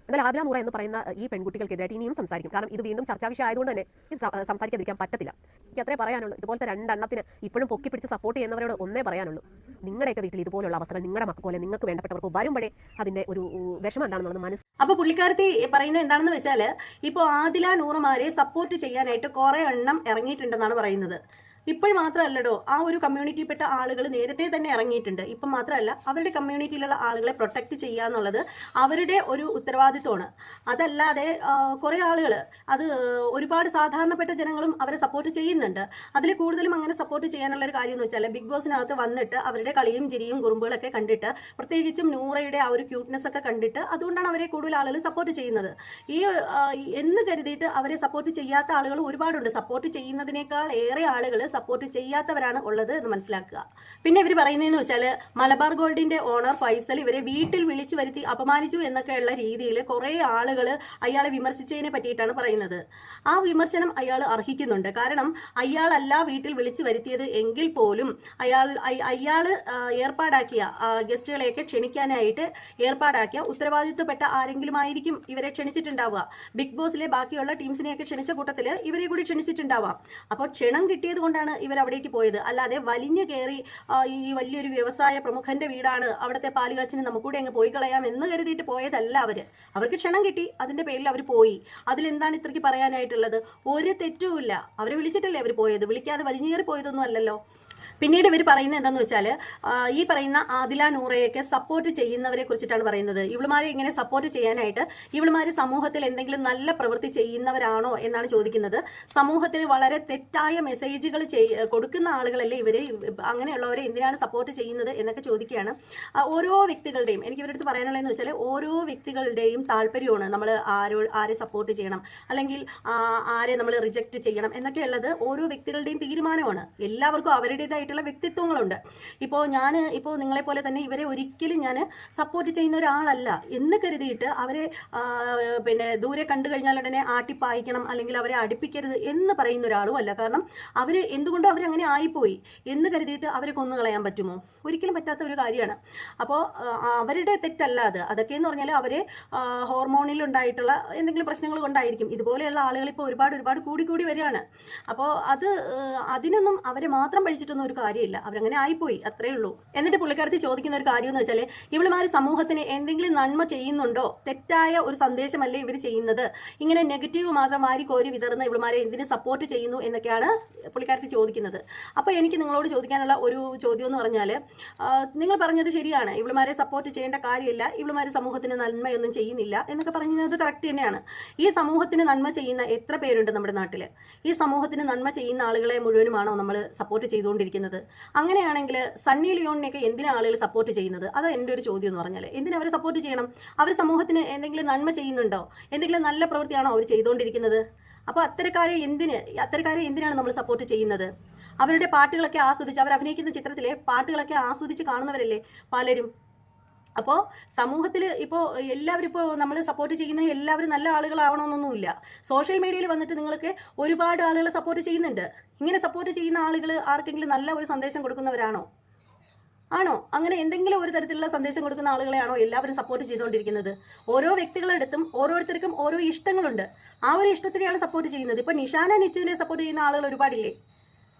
എന്നാൽ ആദില നൂറ എന്ന് പറയുന്ന ഈ പെൺകുട്ടികൾക്കെതിരായിട്ട് ഇനിയും സംസാരിക്കും. കാരണം ഇത് വീണ്ടും ചർച്ചാ വിഷയം ആയതുകൊണ്ട് തന്നെ ഇത് സംസാരിക്കാതിരിക്കാൻ പറ്റത്തില്ല. എനിക്ക് അത്രേ പറയാനുള്ളൂ. ഇതുപോലത്തെ രണ്ടെണ്ണത്തിന് ഇപ്പോഴും പൊക്കി പിടിച്ച് സപ്പോർട്ട് ചെയ്യുന്നവരോട് ഒന്നേ പറയാനുള്ളൂ, നിങ്ങളുടെയൊക്കെ വീട്ടിൽ ഇതുപോലുള്ള അവസ്ഥകൾ നിങ്ങളുടെ മക്കൾ പോലെ നിങ്ങൾക്ക് വേണ്ടപ്പെട്ടവർക്ക് വരുമ്പോഴേ അതിന്റെ ഒരു വിഷമം എന്താണെന്നുള്ളത് മനസ്സിലാക്കും. അപ്പൊ പുള്ളിക്കാരത്തി പറയുന്നത് എന്താണെന്ന് വെച്ചാല്, ഇപ്പൊ ആദില നൂറമാരെ സപ്പോർട്ട് ചെയ്യാനായിട്ട് കുറെ എണ്ണം ഇറങ്ങിയിട്ടുണ്ടെന്നാണ് പറയുന്നത്. ഇപ്പോഴും മാത്രമല്ലടോ, ആ ഒരു കമ്മ്യൂണിറ്റിയിൽപ്പെട്ട ആളുകൾ നേരത്തെ തന്നെ ഇറങ്ങിയിട്ടുണ്ട്. ഇപ്പം മാത്രമല്ല, അവരുടെ കമ്മ്യൂണിറ്റിയിലുള്ള ആളുകളെ പ്രൊട്ടക്റ്റ് ചെയ്യുക എന്നുള്ളത് അവരുടെ ഒരു ഉത്തരവാദിത്വമാണ്. അതല്ലാതെ കുറേ ആളുകൾ അത് ഒരുപാട് സാധാരണപ്പെട്ട ജനങ്ങളും അവരെ സപ്പോർട്ട് ചെയ്യുന്നുണ്ട്. അതിൽ കൂടുതലും അങ്ങനെ സപ്പോർട്ട് ചെയ്യാനുള്ള ഒരു കാര്യം എന്ന് വെച്ചാൽ, ബിഗ് ബോസിനകത്ത് വന്നിട്ട് അവരുടെ കളിയും ചിരിയും കുറുമ്പുകളൊക്കെ കണ്ടിട്ട്, പ്രത്യേകിച്ചും നൂറയുടെ ആ ഒരു ക്യൂട്ട്നെസ് ഒക്കെ കണ്ടിട്ട്, അതുകൊണ്ടാണ് അവരെ കൂടുതൽ ആളുകൾ സപ്പോർട്ട് ചെയ്യുന്നത്. ഈ എന്ന് കരുതിയിട്ട് അവരെ സപ്പോർട്ട് ചെയ്യാത്ത ആളുകൾ ഒരുപാടുണ്ട്. സപ്പോർട്ട് ചെയ്യുന്നതിനേക്കാൾ ഏറെ ആളുകൾ സപ്പോർട്ട് ചെയ്യാത്തവരാണ് ഉള്ളത് എന്ന് മനസ്സിലാക്കുക. പിന്നെ ഇവർ പറയുന്നതെന്ന് വെച്ചാൽ, മലബാർ ഗോൾഡിന്റെ ഓണർ ഫൈസൽ ഇവരെ വീട്ടിൽ വിളിച്ചു വരുത്തി അപമാനിച്ചു എന്നൊക്കെയുള്ള രീതിയിൽ കുറേ ആളുകൾ അയാളെ വിമർശിച്ചതിനെ പറ്റിയിട്ടാണ് പറയുന്നത്. ആ വിമർശനം അയാൾ അർഹിക്കുന്നുണ്ട്. കാരണം അയാളല്ല വീട്ടിൽ വിളിച്ചു വരുത്തിയത് എങ്കിൽ പോലും അയാൾ ഏർപ്പാടാക്കിയ ഗസ്റ്റുകളെയൊക്കെ ക്ഷണിക്കാനായിട്ട് ഏർപ്പാടാക്കിയ ഉത്തരവാദിത്വപ്പെട്ട ആരെങ്കിലും ആയിരിക്കും ഇവരെ ക്ഷണിച്ചിട്ടുണ്ടാവുക. ബിഗ് ബോസിലെ ബാക്കിയുള്ള ടീംസിനെയൊക്കെ ക്ഷണിച്ച കൂട്ടത്തിൽ ഇവരെ കൂടി ക്ഷണിച്ചിട്ടുണ്ടാവാം. അപ്പോൾ ക്ഷണം കിട്ടിയത് കൊണ്ടാണ് ഇവർ അവിടേക്ക് പോയത്. അല്ലാതെ വലിഞ്ഞു കയറി ഈ വലിയൊരു വ്യവസായ പ്രമുഖന്റെ വീടാണ്, അവിടുത്തെ പാലുകാച്ചിന് നമുക്കൂടെ അങ്ങ് പോയി കളയാം എന്ന് കരുതിയിട്ട് പോയതല്ല. അവർക്ക് ക്ഷണം കിട്ടി, അതിന്റെ പേരിൽ അവർ പോയി. അതിലെന്താണ് ഇത്രയ്ക്ക് പറയാനായിട്ടുള്ളത്? ഒരു തെറ്റുമില്ല. അവരെ വിളിച്ചിട്ടല്ലേ അവർ പോയത്, വിളിക്കാതെ വലിഞ്ഞു കയറി പോയതൊന്നും അല്ലല്ലോ. പിന്നീട് ഇവർ പറയുന്നത് എന്താണെന്ന് വെച്ചാൽ, ഈ പറയുന്ന ആദില നൂറയൊക്കെ സപ്പോർട്ട് ചെയ്യുന്നവരെ കുറിച്ചിട്ടാണ് പറയുന്നത്. ഇവളുമാരെ ഇങ്ങനെ സപ്പോർട്ട് ചെയ്യാനായിട്ട് ഇവളുമാർ സമൂഹത്തിൽ എന്തെങ്കിലും നല്ല പ്രവൃത്തി ചെയ്യുന്നവരാണോ എന്നാണ് ചോദിക്കുന്നത്. സമൂഹത്തിൽ വളരെ തെറ്റായ മെസ്സേജുകൾ കൊടുക്കുന്ന ആളുകളല്ലേ ഇവർ, അങ്ങനെയുള്ളവരെ എന്തിനാണ് സപ്പോർട്ട് ചെയ്യുന്നത് എന്നൊക്കെ ചോദിക്കുകയാണ്. ഓരോ വ്യക്തികളുടെയും, എനിക്ക് ഇവരുടെ അടുത്ത് പറയാനുള്ളതെന്ന് വെച്ചാൽ, ഓരോ വ്യക്തികളുടെയും താല്പര്യമാണ് നമ്മൾ ആരെ സപ്പോർട്ട് ചെയ്യണം അല്ലെങ്കിൽ ആരെ നമ്മൾ റിജക്റ്റ് ചെയ്യണം എന്നൊക്കെയുള്ളത് ഓരോ വ്യക്തികളുടെയും തീരുമാനമാണ്. എല്ലാവർക്കും അവരുടേതായിട്ടുള്ള വ്യക്തിത്വങ്ങളുണ്ട്. ഇപ്പോൾ നിങ്ങളെ പോലെ തന്നെ ഇവരെ ഒരിക്കലും ഞാൻ സപ്പോർട്ട് ചെയ്യുന്ന ഒരാളല്ല എന്ന് കരുതിയിട്ട് അവരെ ദൂരെ കണ്ടു കഴിഞ്ഞാൽ ഉടനെ ആട്ടിപ്പായിക്കണം അല്ലെങ്കിൽ അവരെ അടുപ്പിക്കരുത് എന്ന് പറയുന്ന ഒരാളും അല്ല. കാരണം എന്തുകൊണ്ടും അവരങ്ങനെ ആയിപ്പോയി എന്ന് കരുതിയിട്ട് അവരെ കൊന്നുകളയാൻ പറ്റുമോ? ഒരിക്കലും പറ്റാത്ത ഒരു കാര്യമാണ്. അപ്പോൾ അവരുടെ തെറ്റല്ല അത്. അതൊക്കെ എന്ന് പറഞ്ഞാൽ അവരെ ഹോർമോണിൽ ഉണ്ടായിട്ടുള്ള എന്തെങ്കിലും പ്രശ്നങ്ങൾ കൊണ്ടായിരിക്കും. ഇതുപോലെയുള്ള ആളുകൾ ഇപ്പോൾ ഒരുപാട് കൂടി വരികയാണ്. അപ്പോൾ അതിനൊന്നും അവരെ മാത്രം പഴിച്ചിട്ടൊന്നും ഒരു കാര്യമില്ല. അവരങ്ങനെ ആയിപ്പോയി, അത്രേ ഉള്ളൂ. എന്നിട്ട് പുള്ളിക്കാരത്തി ചോദിക്കുന്ന ഒരു കാര്യം എന്ന് വെച്ചാൽ, ഇവളുമാർ സമൂഹത്തിന് എന്തെങ്കിലും നന്മ ചെയ്യുന്നുണ്ടോ? തെറ്റായ ഒരു സന്ദേശമല്ലേ ഇവർ ചെയ്യുന്നത്? ഇങ്ങനെ നെഗറ്റീവ് മാത്രം കോരി വിതറുന്ന ഇവളുമാരെ എന്തിനു സപ്പോർട്ട് ചെയ്യുന്നു എന്നൊക്കെയാണ് പുള്ളിക്കാരത്തി ചോദിക്കുന്നത്. അപ്പോൾ എനിക്ക് നിങ്ങളോട് ചോദിക്കാനുള്ള ഒരു ചോദ്യം എന്ന് പറഞ്ഞാൽ, നിങ്ങൾ പറഞ്ഞത് ശരിയാണ്, ഇവളുമാരെ സപ്പോർട്ട് ചെയ്യേണ്ട കാര്യമില്ല, ഇവളുമാർ സമൂഹത്തിന് നന്മയൊന്നും ചെയ്യുന്നില്ല എന്നൊക്കെ പറയുന്നത് കറക്റ്റ് തന്നെയാണ്. ഈ സമൂഹത്തിന് നന്മ ചെയ്യുന്ന എത്ര പേരുണ്ട് നമ്മുടെ നാട്ടിൽ? ഈ സമൂഹത്തിന് നന്മ ചെയ്യുന്ന ആളുകളെ മുഴുവനുമാണോ നമ്മൾ സപ്പോർട്ട് ചെയ്തുകൊണ്ടിരിക്കുന്നത്? അങ്ങനെയാണെങ്കിൽ സണ്ണി ലിയോണിനെയൊക്കെ എന്തിനാ ആളുകൾ സപ്പോർട്ട് ചെയ്യുന്നത്? അത് എൻ്റെ ഒരു ചോദ്യം എന്ന് പറഞ്ഞാൽ, എന്തിനാ അവരെ സപ്പോർട്ട് ചെയ്യണം? അവർ സമൂഹത്തിന് എന്തെങ്കിലും നന്മ ചെയ്യുന്നുണ്ടോ? എന്തെങ്കിലും നല്ല പ്രവൃത്തിയാണോ അവർ ചെയ്തുകൊണ്ടിരിക്കുന്നത്? അപ്പോൾ അത്തരക്കാരെ എന്തിനാണ് നമ്മൾ സപ്പോർട്ട് ചെയ്യുന്നത്? അവരുടെ പാട്ടുകളൊക്കെ ആസ്വദിച്ച്, അവർ അഭിനയിക്കുന്ന ചിത്രത്തിലെ പാട്ടുകളൊക്കെ ആസ്വദിച്ച് കാണുന്നവരല്ലേ പലരും. അപ്പോൾ സമൂഹത്തിൽ ഇപ്പോൾ എല്ലാവരും ഇപ്പോൾ നമ്മൾ സപ്പോർട്ട് ചെയ്യുന്ന എല്ലാവരും നല്ല ആളുകളാവണമെന്നൊന്നുമില്ല. സോഷ്യൽ മീഡിയയിൽ വന്നിട്ട് നിങ്ങൾക്ക് ഒരുപാട് ആളുകൾ സപ്പോർട്ട് ചെയ്യുന്നുണ്ട്. ഇങ്ങനെ സപ്പോർട്ട് ചെയ്യുന്ന ആളുകൾ ആർക്കെങ്കിലും നല്ല ഒരു സന്ദേശം കൊടുക്കുന്നവരാണോ? അങ്ങനെ എന്തെങ്കിലും ഒരു തരത്തിലുള്ള സന്ദേശം കൊടുക്കുന്ന ആളുകളെയാണോ എല്ലാവരും സപ്പോർട്ട് ചെയ്തുകൊണ്ടിരിക്കുന്നത്? ഓരോ വ്യക്തികളെടുത്തും ഓരോരുത്തർക്കും ഓരോ ഇഷ്ടങ്ങളുണ്ട്. ആ ഒരു ഇഷ്ടത്തിനെയാണ് സപ്പോർട്ട് ചെയ്യുന്നത്. ഇപ്പോൾ നിഷാന നിച്ചുവിനെ സപ്പോർട്ട് ചെയ്യുന്ന ആളുകൾ ഒരുപാടില്ലേ?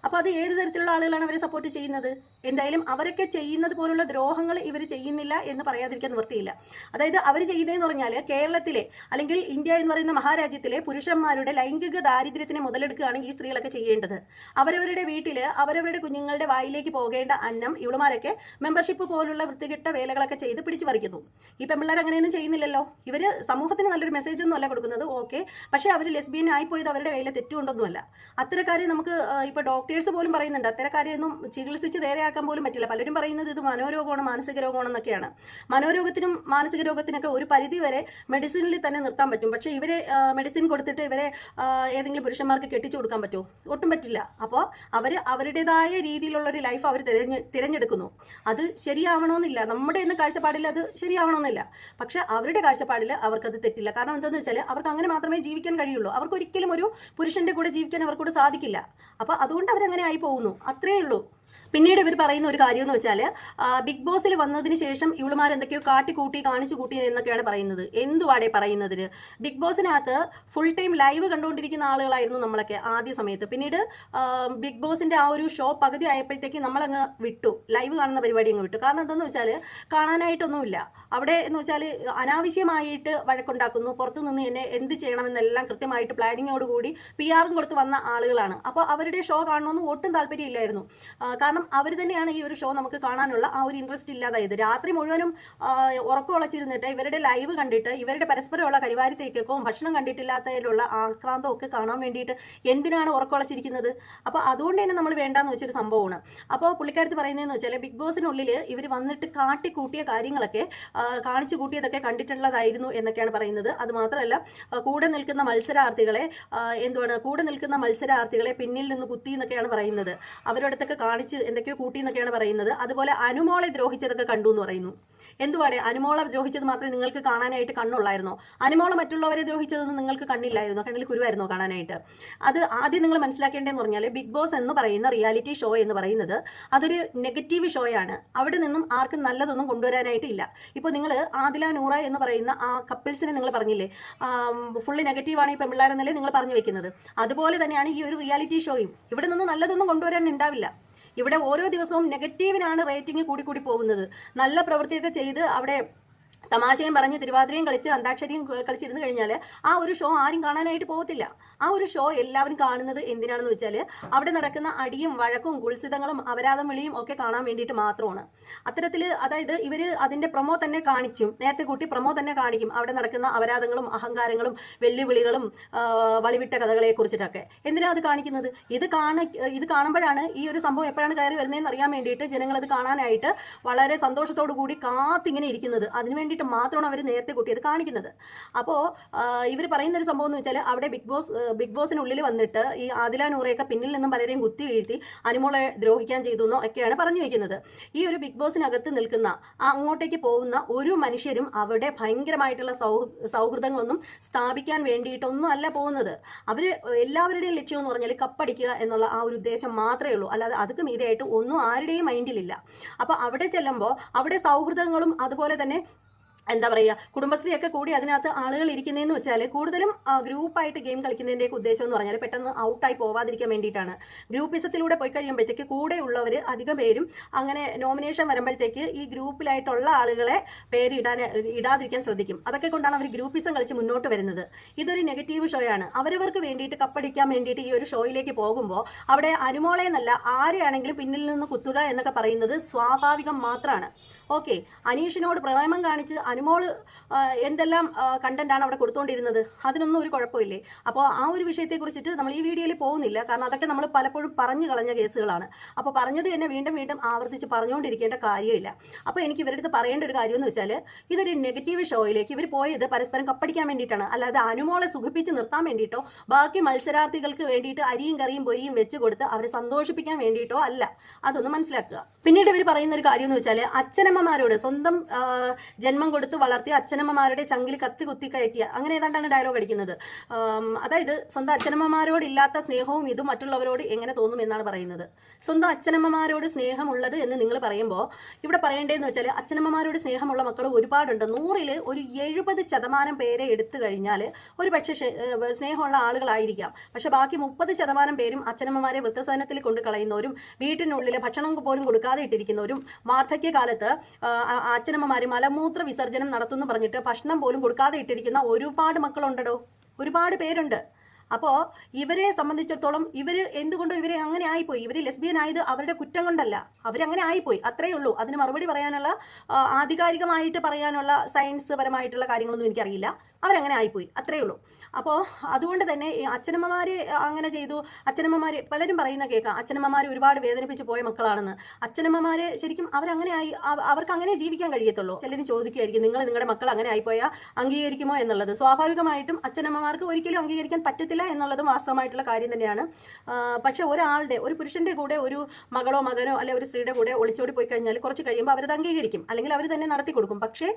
അപ്പോൾ അത് ഏത് തരത്തിലുള്ള ആളുകളാണ് അവരെ സപ്പോർട്ട് ചെയ്യുന്നത്? എന്തായാലും അവരൊക്കെ ചെയ്യുന്നത് പോലുള്ള ദ്രോഹങ്ങൾ ഇവർ ചെയ്യുന്നില്ല എന്ന് പറയാതിരിക്കാൻ നിവൃത്തിയില്ല. അതായത് അവർ ചെയ്യുന്നതെന്ന് പറഞ്ഞാൽ, കേരളത്തിലെ അല്ലെങ്കിൽ ഇന്ത്യ എന്ന് പറയുന്ന മഹാരാജ്യത്തിലെ പുരുഷന്മാരുടെ ലൈംഗിക ദാരിദ്ര്യത്തിനെ മുതലെടുക്കുകയാണ് ഈ സ്ത്രീകളൊക്കെ ചെയ്യേണ്ടത്. അവരവരുടെ വീട്ടിൽ അവരവരുടെ കുഞ്ഞുങ്ങളുടെ വായിലേക്ക് പോകേണ്ട അന്നം ഇവളുമാരൊക്കെ മെമ്പർഷിപ്പ് പോലുള്ള വൃത്തികെട്ട വേലകളൊക്കെ ചെയ്ത് പിടിച്ചു പറിക്കുന്നു. ഈ പെൺപിള്ളേർ അങ്ങനെയൊന്നും ചെയ്യുന്നില്ലല്ലോ. ഇവർ സമൂഹത്തിന് നല്ലൊരു മെസ്സേജ് ഒന്നും അല്ല കൊടുക്കുന്നത്, ഓക്കെ. പക്ഷേ അവർ ലെസ്ബിയൻ ആയിപ്പോയത് അവരുടെ കയ്യിലെ തെറ്റുകൊണ്ടൊന്നുമല്ല. അത്തരക്കാരെ നമുക്ക് ഇപ്പോൾ ഡോക്ടേഴ്സ് പോലും പറയുന്നുണ്ട്, അത്തരക്കാരെയൊന്നും ചികിത്സിച്ച് നേരെയാക്കാൻ പോലും പറ്റില്ല. പലരും പറയുന്നത് ഇത് മനോരോഗമാണ്, മാനസിക രോഗമാണെന്നൊക്കെയാണ്. മനോരോഗത്തിനും മാനസിക രോഗത്തിനൊക്കെ ഒരു പരിധി വരെ മെഡിസിനിൽ തന്നെ നിർത്താൻ പറ്റും. പക്ഷേ ഇവരെ മെഡിസിൻ കൊടുത്തിട്ട് ഇവരെ ഏതെങ്കിലും പുരുഷന്മാർക്ക് കെട്ടിച്ചു കൊടുക്കാൻ പറ്റുമോ? ഒട്ടും പറ്റില്ല. അപ്പോൾ അവരുടേതായ രീതിയിലുള്ളൊരു ലൈഫ് അവർ തിരഞ്ഞെടുക്കുന്നു. അത് ശരിയാവണമെന്നില്ല, നമ്മുടെ എന്ന കാഴ്ചപ്പാടിൽ അത് ശരിയാവണമെന്നില്ല. പക്ഷെ അവരുടെ കാഴ്ചപ്പാടിൽ അവർക്കത് തെറ്റില്ല. കാരണം എന്താണെന്ന് വെച്ചാൽ, അവർക്ക് അങ്ങനെ മാത്രമേ ജീവിക്കാൻ കഴിയുള്ളൂ. അവർക്ക് ഒരിക്കലും ഒരു പുരുഷന്റെ കൂടെ ജീവിക്കാൻ അവർക്കൂടെ സാധിക്കില്ല. അപ്പോൾ അതുകൊണ്ട് അവരങ്ങനെ ആയി പോകുന്നു, അത്രയേ ഉള്ളൂ. പിന്നീട് ഇവർ പറയുന്ന ഒരു കാര്യം എന്ന് വെച്ചാൽ ബിഗ് ബോസിൽ വന്നതിന് ശേഷം ഇവളുമാർ എന്തൊക്കെയോ കാട്ടിക്കൂട്ടി കാണിച്ചു കൂട്ടി എന്നൊക്കെയാണ് പറയുന്നത്. എന്തുവാടേ പറയുന്നതിന്? ബിഗ് ബോസിനകത്ത് ഫുൾ ടൈം ലൈവ് കണ്ടുകൊണ്ടിരിക്കുന്ന ആളുകളായിരുന്നു നമ്മളൊക്കെ ആദ്യ സമയത്ത്. പിന്നീട് ബിഗ് ബോസിന്റെ ആ ഒരു ഷോ പകുതി ആയപ്പോഴത്തേക്ക് നമ്മളങ്ങ് വിട്ടു, ലൈവ് കാണുന്ന പരിപാടി അങ്ങ് വിട്ടു. കാരണം എന്താണെന്ന് വെച്ചാൽ കാണാനായിട്ടൊന്നുമില്ല അവിടെ എന്ന് വെച്ചാൽ അനാവശ്യമായിട്ട് വഴക്കുണ്ടാക്കുന്നു, പുറത്തു നിന്ന് എന്നെ എന്ത് ചെയ്യണമെന്നെല്ലാം കൃത്യമായിട്ട് പ്ലാനിങ്ങോടുകൂടി PR കൊടുത്ത് വന്ന ആളുകളാണ്. അപ്പോൾ അവരുടെ ഷോ കാണണമെന്ന് ഒട്ടും താല്പര്യമില്ലായിരുന്നു. കാരണം അവർ തന്നെയാണ് ഈ ഒരു ഷോ നമുക്ക് കാണാനുള്ള ആ ഒരു ഇൻട്രസ്റ്റ് ഇല്ലാതായത്. രാത്രി മുഴുവനും ഉറക്കമുളച്ചിരുന്നിട്ട് ഇവരുടെ ലൈവ് കണ്ടിട്ട് ഇവരുടെ പരസ്പരമുള്ള കരിവാരിത്തേക്കും ഭക്ഷണം കണ്ടിട്ടില്ലാത്തതിലുള്ള ആക്രാന്തം ഒക്കെ കാണാൻ വേണ്ടിയിട്ട് എന്തിനാണ് ഉറക്കമുളച്ചിരിക്കുന്നത്? അപ്പോൾ അതുകൊണ്ട് തന്നെ നമ്മൾ വേണ്ടാന്ന് വെച്ചൊരു സംഭവമാണ്. അപ്പോൾ പുള്ളിക്കാരത്ത് പറയുന്നതെന്ന് വെച്ചാൽ ബിഗ് ബോസിനുള്ളിൽ ഇവർ വന്നിട്ട് കാട്ടിക്കൂട്ടിയ കാര്യങ്ങളൊക്കെ കാണിച്ചു കൂട്ടിയതൊക്കെ കണ്ടിട്ടുള്ളതായിരുന്നു എന്നൊക്കെയാണ് പറയുന്നത്. അത് മാത്രമല്ല കൂടെ നിൽക്കുന്ന മത്സരാർത്ഥികളെ പിന്നിൽ നിന്ന് കുത്തി എന്നൊക്കെയാണ് പറയുന്നത്. അവരോടത്തൊക്കെ കാണിച്ച് എന്തൊക്കെയോ കൂട്ടി എന്നൊക്കെയാണ് പറയുന്നത്. അതുപോലെ അനുമോളെ ദ്രോഹിച്ചതൊക്കെ കണ്ടു എന്ന് പറയുന്നു. എന്തുവാടെ, അനുമോളെ ദ്രോഹിച്ചത് മാത്രമേ നിങ്ങൾക്ക് കാണാനായിട്ട് കണ്ണുള്ളായിരുന്നോ? അനുമോളെ മറ്റുള്ളവരെ ദ്രോഹിച്ചതൊന്നും നിങ്ങൾക്ക് കണ്ണില്ലായിരുന്നോ? കണ്ണിൽ കുരുവായിരുന്നോ കാണാനായിട്ട്? അത് ആദ്യം നിങ്ങൾ മനസ്സിലാക്കേണ്ടതെന്ന് പറഞ്ഞാൽ ബിഗ് ബോസ് എന്ന് പറയുന്ന റിയാലിറ്റി ഷോ എന്ന് പറയുന്നത് അതൊരു നെഗറ്റീവ് ഷോയാണ്. അവിടെ നിന്നും ആർക്കും നല്ലതൊന്നും കൊണ്ടുവരാനായിട്ട് ഇല്ല. ഇപ്പോൾ നിങ്ങൾ ആദില നൂറ എന്ന് പറയുന്ന ആ കപ്പിൾസിനെ നിങ്ങൾ പറഞ്ഞില്ലേ ഫുള്ള് നെഗറ്റീവാണ് ഈ പെൺപിള്ളേരെന്നല്ലേ നിങ്ങൾ പറഞ്ഞു വെക്കുന്നത്. അതുപോലെ തന്നെയാണ് ഈ ഒരു റിയാലിറ്റി ഷോയും. ഇവിടെ നിന്ന് നല്ലതൊന്നും കൊണ്ടുവരാൻ ഉണ്ടാവില്ല. ഇവിടെ ഓരോ ദിവസവും നെഗറ്റീവിനാണ് റേറ്റിംഗ് കൂടി പോകുന്നത്. നല്ല പ്രവൃത്തിയൊക്കെ ചെയ്ത് അവിടെ തമാശയും പറഞ്ഞ് തിരുവാതിരയും കളിച്ച് അന്താക്ഷരിയും കളിച്ചിരുന്നു കഴിഞ്ഞാൽ ആ ഒരു ഷോ ആരും കാണാനായിട്ട് പോകത്തില്ല. ആ ഒരു ഷോ എല്ലാവരും കാണുന്നത് എന്തിനാണെന്ന് വെച്ചാൽ അവിടെ നടക്കുന്ന അടിയും വഴക്കും കുൽസിതങ്ങളും അപരാധം വിളിയും ഒക്കെ കാണാൻ വേണ്ടിയിട്ട് മാത്രമാണ്. അത്തരത്തിൽ അതായത് ഇവർ അതിൻ്റെ പ്രൊമോ തന്നെ കാണിക്കും, നേരത്തെ കൂട്ടി പ്രൊമോ തന്നെ കാണിക്കും അവിടെ നടക്കുന്ന അപരാധങ്ങളും അഹങ്കാരങ്ങളും വെല്ലുവിളികളും വളിവിട്ട കഥകളെ കുറിച്ചിട്ടൊക്കെ. എന്തിനാണ് അത് കാണിക്കുന്നത്? ഇത് കാണുമ്പോഴാണ് ഈ ഒരു സംഭവം എപ്പോഴാണ് കയറി വരുന്നതെന്ന് അറിയാൻ വേണ്ടിയിട്ട് ജനങ്ങളത് കാണാനായിട്ട് വളരെ സന്തോഷത്തോടു കൂടി കാത്തിങ്ങനെ ഇരിക്കുന്നത്. അതിനുവേണ്ടി മാത്രമാണ് അവർ നേരത്തെ കൂട്ടിയത് കാണിക്കുന്നത്. അപ്പോൾ ഇവർ പറയുന്ന ഒരു സംഭവം എന്ന് വെച്ചാൽ അവിടെ ബിഗ് ബോസിനുള്ളിൽ വന്നിട്ട് ഈ ആദില നൂറയൊക്കെ പിന്നിൽ നിന്നും പലരെയും കുത്തി വീഴ്ത്തി അനുമോളെ ദ്രോഹിക്കാൻ ചെയ്തു എന്നോ ഒക്കെയാണ് പറഞ്ഞു വയ്ക്കുന്നത്. ഈ ഒരു ബിഗ് ബോസിനകത്ത് നിൽക്കുന്ന അങ്ങോട്ടേക്ക് പോകുന്ന ഒരു മനുഷ്യരും അവിടെ ഭയങ്കരമായിട്ടുള്ള സൗഹൃദങ്ങളൊന്നും സ്ഥാപിക്കാൻ വേണ്ടിയിട്ടൊന്നും അല്ല പോകുന്നത്. അവർ എല്ലാവരുടെയും ലക്ഷ്യം എന്ന് പറഞ്ഞാൽ കപ്പടിക്കുക എന്നുള്ള ആ ഒരു ഉദ്ദേശം മാത്രമേ ഉള്ളൂ. അല്ലാതെ അതുക്ക് മീതെയായിട്ട് ഒന്നും ആരുടെയും മൈൻഡിലില്ല. അപ്പോൾ അവിടെ ചെല്ലുമ്പോൾ അവിടെ സൗഹൃദങ്ങളും അതുപോലെ തന്നെ എന്താ പറയുക കുടുംബശ്രീയൊക്കെ കൂടി അതിനകത്ത് ആളുകൾ ഇരിക്കുന്നതെന്ന് വെച്ചാൽ കൂടുതലും ഗ്രൂപ്പായിട്ട് ഗെയിം കളിക്കുന്നതിൻ്റെയൊക്കെ ഉദ്ദേശം എന്ന് പറഞ്ഞാൽ പെട്ടെന്ന് ഔട്ടായി പോവാതിരിക്കാൻ വേണ്ടിയിട്ടാണ്. ഗ്രൂപ്പിസത്തിലൂടെ പോയി കഴിയുമ്പോഴത്തേക്ക് കൂടെയുള്ളവർ അധികം പേരും അങ്ങനെ നോമിനേഷൻ വരുമ്പോഴത്തേക്ക് ഈ ഗ്രൂപ്പിലായിട്ടുള്ള ആളുകളെ ഇടാതിരിക്കാൻ ശ്രദ്ധിക്കും. അതൊക്കെ കൊണ്ടാണ് അവർ ഗ്രൂപ്പിസം കളിച്ച് മുന്നോട്ട് വരുന്നത്. ഇതൊരു നെഗറ്റീവ് ഷോയാണ്. അവരവർക്ക് വേണ്ടിയിട്ട് കപ്പടിക്കാൻ വേണ്ടിയിട്ട് ഈ ഒരു ഷോയിലേക്ക് പോകുമ്പോൾ അവിടെ അനുമോളെ എന്നല്ല ആരെയാണെങ്കിലും പിന്നിൽ നിന്ന് കുത്തുക എന്നൊക്കെ പറയുന്നത് സ്വാഭാവികം മാത്രമാണ്. ഓക്കെ, അനീഷിനോട് പ്രേമം കാണിച്ച് അനുമോള് എന്തെല്ലാം കണ്ടന്റാണ് അവിടെ കൊടുത്തുകൊണ്ടിരുന്നത്, അതിനൊന്നും ഒരു കുഴപ്പമില്ലേ? അപ്പോൾ ആ ഒരു വിഷയത്തെക്കുറിച്ചിട്ട് നമ്മൾ ഈ വീഡിയോയിൽ പോകുന്നില്ല. കാരണം അതൊക്കെ നമ്മൾ പലപ്പോഴും പറഞ്ഞു കളഞ്ഞ കേസുകളാണ്. അപ്പോൾ പറഞ്ഞത് തന്നെ വീണ്ടും വീണ്ടും ആവർത്തിച്ച് പറഞ്ഞുകൊണ്ടിരിക്കേണ്ട കാര്യമില്ല. അപ്പോൾ എനിക്ക് ഇവരുടെ അടുത്ത് പറയേണ്ട ഒരു കാര്യം എന്ന് വെച്ചാൽ ഇതൊരു നെഗറ്റീവ് ഷോയിലേക്ക് ഇവർ പോയത് പരസ്പരം കപ്പടിക്കാൻ വേണ്ടിയിട്ടാണ്. അല്ലാതെ അനുമോളെ സുഖിപ്പിച്ച് നിർത്താൻ വേണ്ടിയിട്ടോ ബാക്കി മത്സരാർത്ഥികൾക്ക് വേണ്ടിയിട്ട് അരിയും കറിയും പൊരിയും വെച്ച് കൊടുത്ത് അവരെ സന്തോഷിപ്പിക്കാൻ വേണ്ടിയിട്ടോ അല്ല. അതൊന്ന് മനസ്സിലാക്കുക. പിന്നീട് ഇവർ പറയുന്ന ഒരു കാര്യം എന്ന് വെച്ചാൽ അച്ഛനമ്മമാരോട് സ്വന്തം ജന്മം കൊടുത്ത് വളർത്തിയ അച്ഛനമ്മമാരുടെ ചങ്കിൽ കത്തി കുത്തി കയറ്റിയ അങ്ങനെ ഏതാണ്ടാണ് ഡയലോഗ് അടിക്കുന്നത്. അതായത് സ്വന്തം അച്ഛനമ്മമാരോട് ഇല്ലാത്ത സ്നേഹവും ഇതും മറ്റുള്ളവരോട് എങ്ങനെ തോന്നും എന്നാണ് പറയുന്നത്. സ്വന്തം അച്ഛനമ്മമാരോട് സ്നേഹമുള്ളത് എന്ന് നിങ്ങൾ പറയുമ്പോൾ ഇവിടെ പറയേണ്ടതെന്ന് വെച്ചാൽ അച്ഛനമ്മമാരോട് സ്നേഹമുള്ള മക്കൾ ഒരുപാടുണ്ട്. 100ൽ ഒരു 70% പേരെ എടുത്തു കഴിഞ്ഞാൽ ഒരു പക്ഷേ സ്നേഹമുള്ള ആളുകളായിരിക്കാം. പക്ഷെ ബാക്കി 30% പേരും അച്ഛനമ്മമാരെ വൃദ്ധസദനത്തിൽ കൊണ്ട് കളയുന്നവരും വീട്ടിനുള്ളിൽ ഭക്ഷണം പോലും കൊടുക്കാതെ ഇട്ടിരിക്കുന്നവരും വാർദ്ധക്യകാലത്ത് അച്ഛനമ്മമാര് മലമൂത്ര വിസർജനം നടത്തുന്നു പറഞ്ഞിട്ട് ഭക്ഷണം പോലും കൊടുക്കാതെ ഇട്ടിരിക്കുന്ന ഒരുപാട് മക്കളുണ്ടോ, ഒരുപാട് പേരുണ്ട്. അപ്പോൾ ഇവരെ സംബന്ധിച്ചിടത്തോളം എന്തുകൊണ്ടോ ഇവരെ അങ്ങനെ ആയിപ്പോയി. ഇവർ ലെസ്ബിയൻ ആയത് അവരുടെ കുറ്റം കൊണ്ടല്ല, അവരങ്ങനെ ആയിപ്പോയി, അത്രയേ ഉള്ളൂ. അതിന് മറുപടി പറയാനുള്ള ആധികാരികമായിട്ട് പറയാനുള്ള സയൻസ് പരമായിട്ടുള്ള കാര്യങ്ങളൊന്നും എനിക്കറിയില്ല. അവരങ്ങനെ ആയിപ്പോയി, അത്രയേ ഉള്ളൂ. അപ്പോൾ അതുകൊണ്ട് തന്നെ അച്ഛനമ്മമാർ അങ്ങനെ ചെയ്തു. അച്ഛനമ്മമാർ പലരും പറയുന്ന കേൾക്കാം അച്ഛനമ്മമാർ ഒരുപാട് വേദനിപ്പിച്ച് പോയ മക്കളാണെന്ന്. അച്ഛനമ്മമാർ ശരിക്കും അവരങ്ങനെ ആയി, അവർക്ക് അങ്ങനെ ജീവിക്കാൻ കഴിയത്തുള്ളൂ. ചിലരും ചോദിക്കുമായിരിക്കും നിങ്ങളുടെ മക്കൾ അങ്ങനെ ആയിപ്പോയാൽ അംഗീകരിക്കുമോ എന്നുള്ളത്. സ്വാഭാവികമായിട്ടും അച്ഛനമ്മമാർക്ക് ഒരിക്കലും അംഗീകരിക്കാൻ പറ്റത്തില്ല എന്നുള്ളതും വാസ്തവമായിട്ടുള്ള കാര്യം തന്നെയാണ്. പക്ഷെ ഒരു പുരുഷന്റെ കൂടെ ഒരു മകളോ മകനോ അല്ലെ ഒരു സ്ത്രീയുടെ കൂടെ ഒളിച്ചോടി പോയി കഴിഞ്ഞാൽ കുറച്ച് കഴിയുമ്പോൾ അവരത് അംഗീകരിക്കും, അല്ലെങ്കിൽ അവർ തന്നെ നടത്തി കൊടുക്കും. പക്ഷേ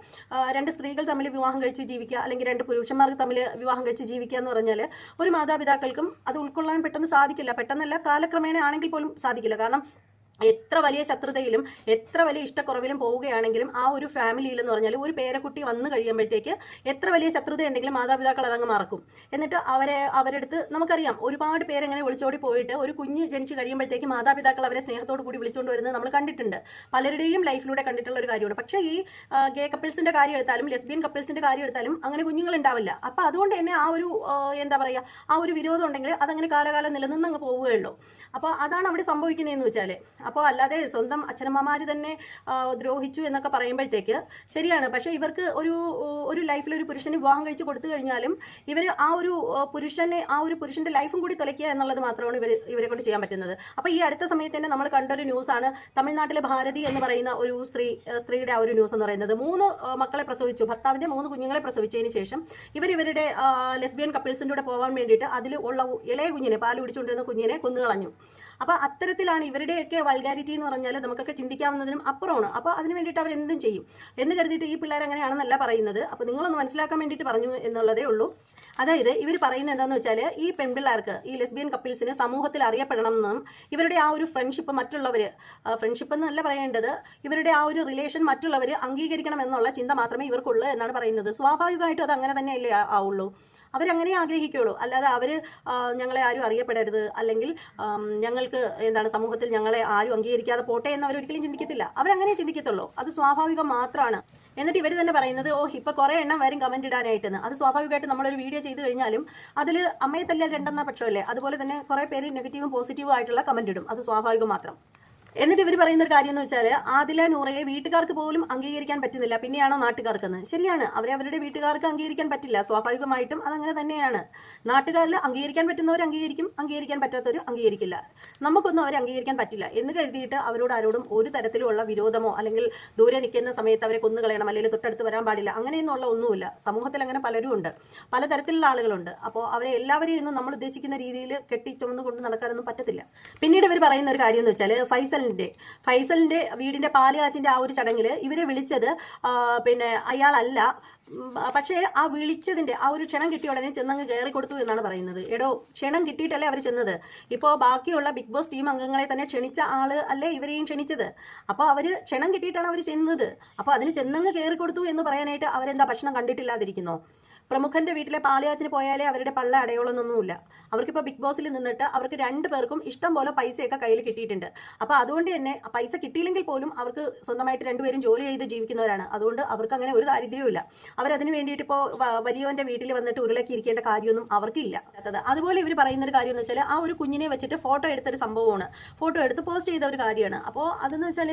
2 സ്ത്രീകൾ തമ്മിൽ വിവാഹം കഴിച്ച് ജീവിക്കുക, അല്ലെങ്കിൽ 2 പുരുഷന്മാർക്ക് തമ്മിൽ വിവാഹം കഴിച്ച് ജീവിക്കുക എന്ന് പറഞ്ഞാൽ ഒരു മാതാപിതാക്കൾക്കും അത് ഉൾക്കൊള്ളാൻ പെട്ടെന്ന് സാധിക്കില്ല. പെട്ടെന്നല്ല, കാലക്രമേണ ആണെങ്കിൽ പോലും സാധിക്കില്ല. കാരണം എത്ര വലിയ ശത്രുതയിലും എത്ര വലിയ ഇഷ്ടക്കുറവിലും പോവുകയാണെങ്കിലും ആ ഒരു ഫാമിലിയിൽ എന്ന് പറഞ്ഞാൽ ഒരു പേരക്കുട്ടി വന്നു കഴിയുമ്പോഴത്തേക്ക് എത്ര വലിയ ശത്രുത ഉണ്ടെങ്കിലും മാതാപിതാക്കൾ അതങ്ങ് മറക്കും. എന്നിട്ട് അവരെടുത്ത് നമുക്കറിയാം ഒരുപാട് പേരെങ്ങനെ വിളിച്ചോടി പോയിട്ട് ഒരു കുഞ്ഞ് ജനിച്ച് കഴിയുമ്പോഴത്തേക്ക് മാതാപിതാക്കൾ അവരെ സ്നേഹത്തോടു കൂടി വിളിച്ചുകൊണ്ട് വരുന്നത് നമ്മൾ കണ്ടിട്ടുണ്ട്. പലരുടെയും ലൈഫിലൂടെ കണ്ടിട്ടുള്ള ഒരു കാര്യമാണ്. പക്ഷേ ഈ ഗേ കപ്പിൾസിന്റെ കാര്യം എടുത്താലും ലെസ്ബിയൻ കപ്പിൾസിന്റെ കാര്യം എടുത്താലും അങ്ങനെ കുഞ്ഞുങ്ങൾ ഉണ്ടാവില്ല. അപ്പം അതുകൊണ്ട് തന്നെ ആ ഒരു എന്താ പറയുക, ആ ഒരു വിരോധം ഉണ്ടെങ്കിൽ അതങ്ങനെ കാലകാലം നിലനിന്നങ്ങ് പോവുകയുള്ളൂ. അപ്പോൾ അതാണ് അവിടെ സംഭവിക്കുന്നതെന്ന് വെച്ചാൽ. അപ്പോൾ അല്ലാതെ സ്വന്തം അച്ഛനമ്മമാർ തന്നെ ദ്രോഹിച്ചു എന്നൊക്കെ പറയുമ്പോഴത്തേക്ക് ശരിയാണ്. പക്ഷേ ഇവർക്ക് ഒരു ലൈഫിൽ ഒരു പുരുഷന് വിവാഹം കഴിച്ച് കൊടുത്തു കഴിഞ്ഞാലും ഇവർ ആ ഒരു പുരുഷന്റെ ലൈഫും കൂടി തുലയ്ക്കുക എന്നുള്ളത് മാത്രമാണ് ഇവരെ കൊണ്ട് ചെയ്യാൻ പറ്റുന്നത്. അപ്പോൾ ഈ അടുത്ത സമയത്ത് തന്നെ നമ്മൾ കണ്ടൊരു ന്യൂസാണ് തമിഴ്നാട്ടിലെ ഭാരതി എന്ന് പറയുന്ന ഒരു സ്ത്രീയുടെ ആ ഒരു ന്യൂസ് എന്ന് പറയുന്നത്. 3 മക്കളെ പ്രസവിച്ചു, ഭർത്താവിന്റെ 3 കുഞ്ഞുങ്ങളെ പ്രസവിച്ചതിന് ശേഷം ഇവരുടെ ലെസ്ബിയൻ കപ്പിൾസിൻ്റെ കൂടെ പോകാൻ വേണ്ടിയിട്ട് അതിൽ ഉള്ള ഇളയ കുഞ്ഞിനെ, പാല് പിടിച്ചുകൊണ്ടിരുന്ന കുഞ്ഞിനെ കൊന്നുകളഞ്ഞു. അപ്പോൾ അത്തരത്തിലാണ് ഇവരുടെയൊക്കെ വൾഗാരിറ്റി എന്ന് പറഞ്ഞാൽ നമുക്കൊക്കെ ചിന്തിക്കാവുന്നതിനും അപ്പുറമാണ്. അപ്പോൾ അതിന് വേണ്ടിയിട്ട് അവർ എന്തും ചെയ്യും എന്ന് കരുതിയിട്ട് ഈ പിള്ളേർ അങ്ങനെയാണെന്നല്ല പറയുന്നത്. അപ്പോൾ നിങ്ങളൊന്ന് മനസ്സിലാക്കാൻ വേണ്ടിയിട്ട് പറഞ്ഞു എന്നുള്ളതേ ഉള്ളൂ. അതായത് ഇവർ പറയുന്നത് എന്താണെന്ന് വെച്ചാൽ ഈ പെൺപിള്ളേർക്ക്, ഈ ലെസ്ബിയൻ കപ്പിൾസിന് സമൂഹത്തിൽ അറിയപ്പെടണം എന്നും ഇവരുടെ ആ ഒരു ഫ്രണ്ട്ഷിപ്പ് മറ്റുള്ളവർ, ഫ്രണ്ട്ഷിപ്പ് എന്നല്ല പറയേണ്ടത്, ഇവരുടെ ആ ഒരു റിലേഷൻ മറ്റുള്ളവർ അംഗീകരിക്കണം എന്നുള്ള ചിന്ത മാത്രമേ ഇവർക്കുള്ളൂ എന്നാണ് പറയുന്നത്. സ്വാഭാവികമായിട്ടും അത് അങ്ങനെ തന്നെയല്ലേ ആവുള്ളൂ. അവരങ്ങനെ ആഗ്രഹിക്കുകയുള്ളൂ. അല്ലാതെ അവർ ഞങ്ങളെ ആരും അറിയപ്പെടരുത്, അല്ലെങ്കിൽ ഞങ്ങൾക്ക് എന്താണ് സമൂഹത്തിൽ ഞങ്ങളെ ആരും അംഗീകരിക്കാതെ പോട്ടെ എന്ന് അവരൊരിക്കലും ചിന്തിക്കത്തില്ല. അവരങ്ങനെ ചിന്തിക്കത്തുള്ളൂ. അത് സ്വാഭാവികം മാത്രമാണ്. എന്നിട്ട് ഇവർ തന്നെ പറയുന്നത് ഇപ്പോൾ കുറേ എണ്ണം വരും കമന്റ് ഇടാനായിട്ടെന്ന്. അത് സ്വാഭാവികമായിട്ട് നമ്മളൊരു വീഡിയോ ചെയ്ത് കഴിഞ്ഞാലും അതിൽ അമ്മയെ തല്ലിയാൽ രണ്ടെന്ന പക്ഷമല്ലേ, അതുപോലെ തന്നെ കുറേ പേര് നെഗറ്റീവും പോസിറ്റീവും ആയിട്ടുള്ള കമന്റ് ഇടും. അത് സ്വാഭാവികം മാത്രം. എന്നിട്ട് ഇവർ പറയുന്ന ഒരു കാര്യം എന്ന് വെച്ചാൽ ആദില നൂറയെ വീട്ടുകാർക്ക് പോലും അംഗീകരിക്കാൻ പറ്റുന്നില്ല, പിന്നെയാണോ നാട്ടുകാർക്കെന്ന്. ശരിയാണ്, അവരുടെ വീട്ടുകാർക്ക് അംഗീകരിക്കാൻ പറ്റില്ല. സ്വാഭാവികമായിട്ടും അതങ്ങനെ തന്നെയാണ്. നാട്ടുകാരിൽ അംഗീകരിക്കാൻ പറ്റുന്നവർ അംഗീകരിക്കും, അംഗീകരിക്കാൻ പറ്റാത്തവർ അംഗീകരിക്കില്ല. നമുക്കൊന്നും അവരെ അംഗീകരിക്കാൻ പറ്റില്ല എന്ന് കരുതിയിട്ട് ആരോടും ഒരു തരത്തിലുള്ള വിരോധമോ അല്ലെങ്കിൽ ദൂരെ നിൽക്കുന്ന സമയത്ത് അവരെ കൊന്നുകളയണം അല്ലെങ്കിൽ തൊട്ടടുത്ത് വരാൻ പാടില്ല അങ്ങനെയൊന്നുള്ള ഒന്നുമില്ല. സമൂഹത്തിൽ അങ്ങനെ പലരും ഉണ്ട്, പലതരത്തിലുള്ള ആളുകളുണ്ട്. അപ്പോൾ അവരെ എല്ലാവരെയും ഇന്നും നമ്മൾ ഉദ്ദേശിക്കുന്ന രീതിയിൽ കെട്ടിച്ചുമന്ന് കൊണ്ട് നടക്കാനൊന്നും പറ്റത്തില്ല. പിന്നീട് ഇവർ പറയുന്ന ഒരു കാര്യം എന്ന് വെച്ചാൽ ഫൈസലിന്റെ വീടിന്റെ പാല് കാച്ചിന്റെ ആ ഒരു ചടങ്ങിൽ ഇവരെ വിളിച്ചത് പിന്നെ അയാളല്ല. പക്ഷേ ആ വിളിച്ചതിന്റെ ആ ഒരു ക്ഷണം കിട്ടിയ ഉടനെ ചെന്നങ്ങ് കയറി കൊടുത്തു എന്നാണ് പറയുന്നത്. എടോ, ക്ഷണം കിട്ടിയിട്ടല്ലേ അവർ ചെന്നത്. ഇപ്പോൾ ബാക്കിയുള്ള ബിഗ് ബോസ് ടീം അംഗങ്ങളെ തന്നെ ക്ഷണിച്ച ആള് അല്ലേ ഇവരെയും ക്ഷണിച്ചത്. അപ്പോൾ അവർ ക്ഷണം കിട്ടിയിട്ടാണ് അവർ ചെന്നത്. അപ്പോൾ അതിന് ചെന്നങ്ങ് കയറി കൊടുത്തു എന്ന് പറയാനായിട്ട് അവരെന്താ ഭക്ഷണം കണ്ടിട്ടില്ലാതിരിക്കുന്നോ? പ്രമുഖന്റെ വീട്ടിലെ പാലുകാച്ചിന് പോയാലേ അവരുടെ പള്ള അടയോളൊന്നൊന്നുമില്ല. അവർക്കിപ്പോൾ ബിഗ് ബോസിൽ നിന്നിട്ട് അവർക്ക് 2 പേർക്കും ഇഷ്ടം പോലെ പൈസയൊക്കെ കയ്യിൽ കിട്ടിയിട്ടുണ്ട്. അപ്പോൾ അതുകൊണ്ട് തന്നെ പൈസ കിട്ടിയില്ലെങ്കിൽ പോലും അവർക്ക് സ്വന്തമായിട്ട് 2 പേരും ജോലി ചെയ്ത് ജീവിക്കുന്നവരാണ്. അതുകൊണ്ട് അവർക്ക് അങ്ങനെ ഒരു ദാരിദ്ര്യവും ഇല്ല. അവരതിന് വേണ്ടിയിട്ട് ഇപ്പോൾ വലിയവന്റെ വീട്ടിൽ വന്നിട്ട് ഉരുളക്കി ഇരിക്കേണ്ട കാര്യമൊന്നും അവർക്കില്ല. അതുപോലെ ഇവർ പറയുന്നൊരു കാര്യം എന്ന് വെച്ചാൽ ആ ഒരു കുഞ്ഞിനെ വെച്ചിട്ട് ഫോട്ടോ എടുത്തൊരു സംഭവമാണ്, ഫോട്ടോ എടുത്ത് പോസ്റ്റ് ചെയ്ത ഒരു കാര്യമാണ്. അപ്പോൾ അതെന്ന് വെച്ചാൽ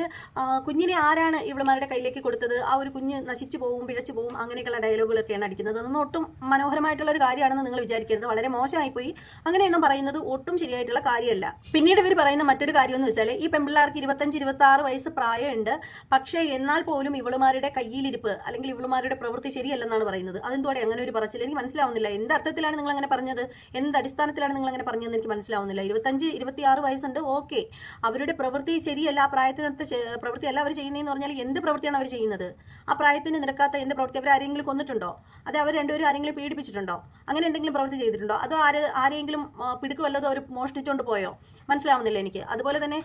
കുഞ്ഞിനെ ആരാണ് ഇവളുമാരുടെ കയ്യിലേക്ക് കൊടുത്തത്, ആ ഒരു കുഞ്ഞ് നശിച്ചു പോവും, പിഴച്ചു പോവും, അങ്ങനെയൊക്കെയുള്ള ഡയലോഗുകളൊക്കെയാണ് അടിക്കുന്നത്. അതൊന്നും ഒട്ടും മനോഹരമായിട്ടുള്ള ഒരു കാര്യമാണെന്ന് നിങ്ങൾ വിചാരിക്കരുത്. വളരെ മോശമായി പോയി. അങ്ങനെയൊന്നും പറയുന്നത് ഒട്ടും ശരിയായിട്ടുള്ള കാര്യമല്ല. പിന്നീട് ഇവർ പറയുന്ന മറ്റൊരു കാര്യം എന്ന് വെച്ചാൽ ഈ പെൺപിള്ളേർക്ക് 25-26 വയസ്സ് പ്രായമുണ്ട്, പക്ഷേ എന്നാൽ പോലും ഇവളുമാരുടെ കയ്യിലിരിപ്പ് അല്ലെങ്കിൽ ഇവളുമാരുടെ പ്രവൃത്തി ശരിയല്ലെന്നാണ് പറയുന്നത്. അതെന്തോടെ അങ്ങനെ ഒരു പറച്ചിൽ എനിക്ക് മനസ്സിലാവുന്നില്ല. എന്ത് അർത്ഥത്തിലാണ് നിങ്ങൾ അങ്ങനെ പറഞ്ഞത്, എന്ത് അടിസ്ഥാനത്തിലാണ് നിങ്ങൾ അങ്ങനെ പറഞ്ഞതെന്ന് എനിക്ക് മനസ്സിലാവുന്നില്ല. 25-26 വയസ്സുണ്ട്, ഓക്കെ, അവരുടെ പ്രവൃത്തി ശരിയല്ല, ആ പ്രായത്തിനകത്ത് പ്രവൃത്തിയല്ല അവർ ചെയ്യുന്നതെന്ന് പറഞ്ഞാൽ എന്ത് പ്രവൃത്തിയാണ് അവർ ചെയ്യുന്നത്? ആ പ്രായത്തിന് നിരക്കാത്ത എന്ത് പ്രവൃത്തി? അവർ ആരെങ്കിലും കൊന്നിട്ടുണ്ടോ? അത് അവർ രണ്ടുപേരും ആരെങ്കിലും പീഡിപ്പിച്ചിട്ടുണ്ടോ? അങ്ങനെ എന്തെങ്കിലും പ്രവൃത്തി ചെയ്തിട്ടുണ്ടോ? അതോ ആരെങ്കിലും പിടുക്കുവല്ലതോ അവർ മോഷ്ടിച്ചുകൊണ്ട് പോയോ? മനസ്സിലാവുന്നില്ല എനിക്ക്. അതുപോലെ തന്നെ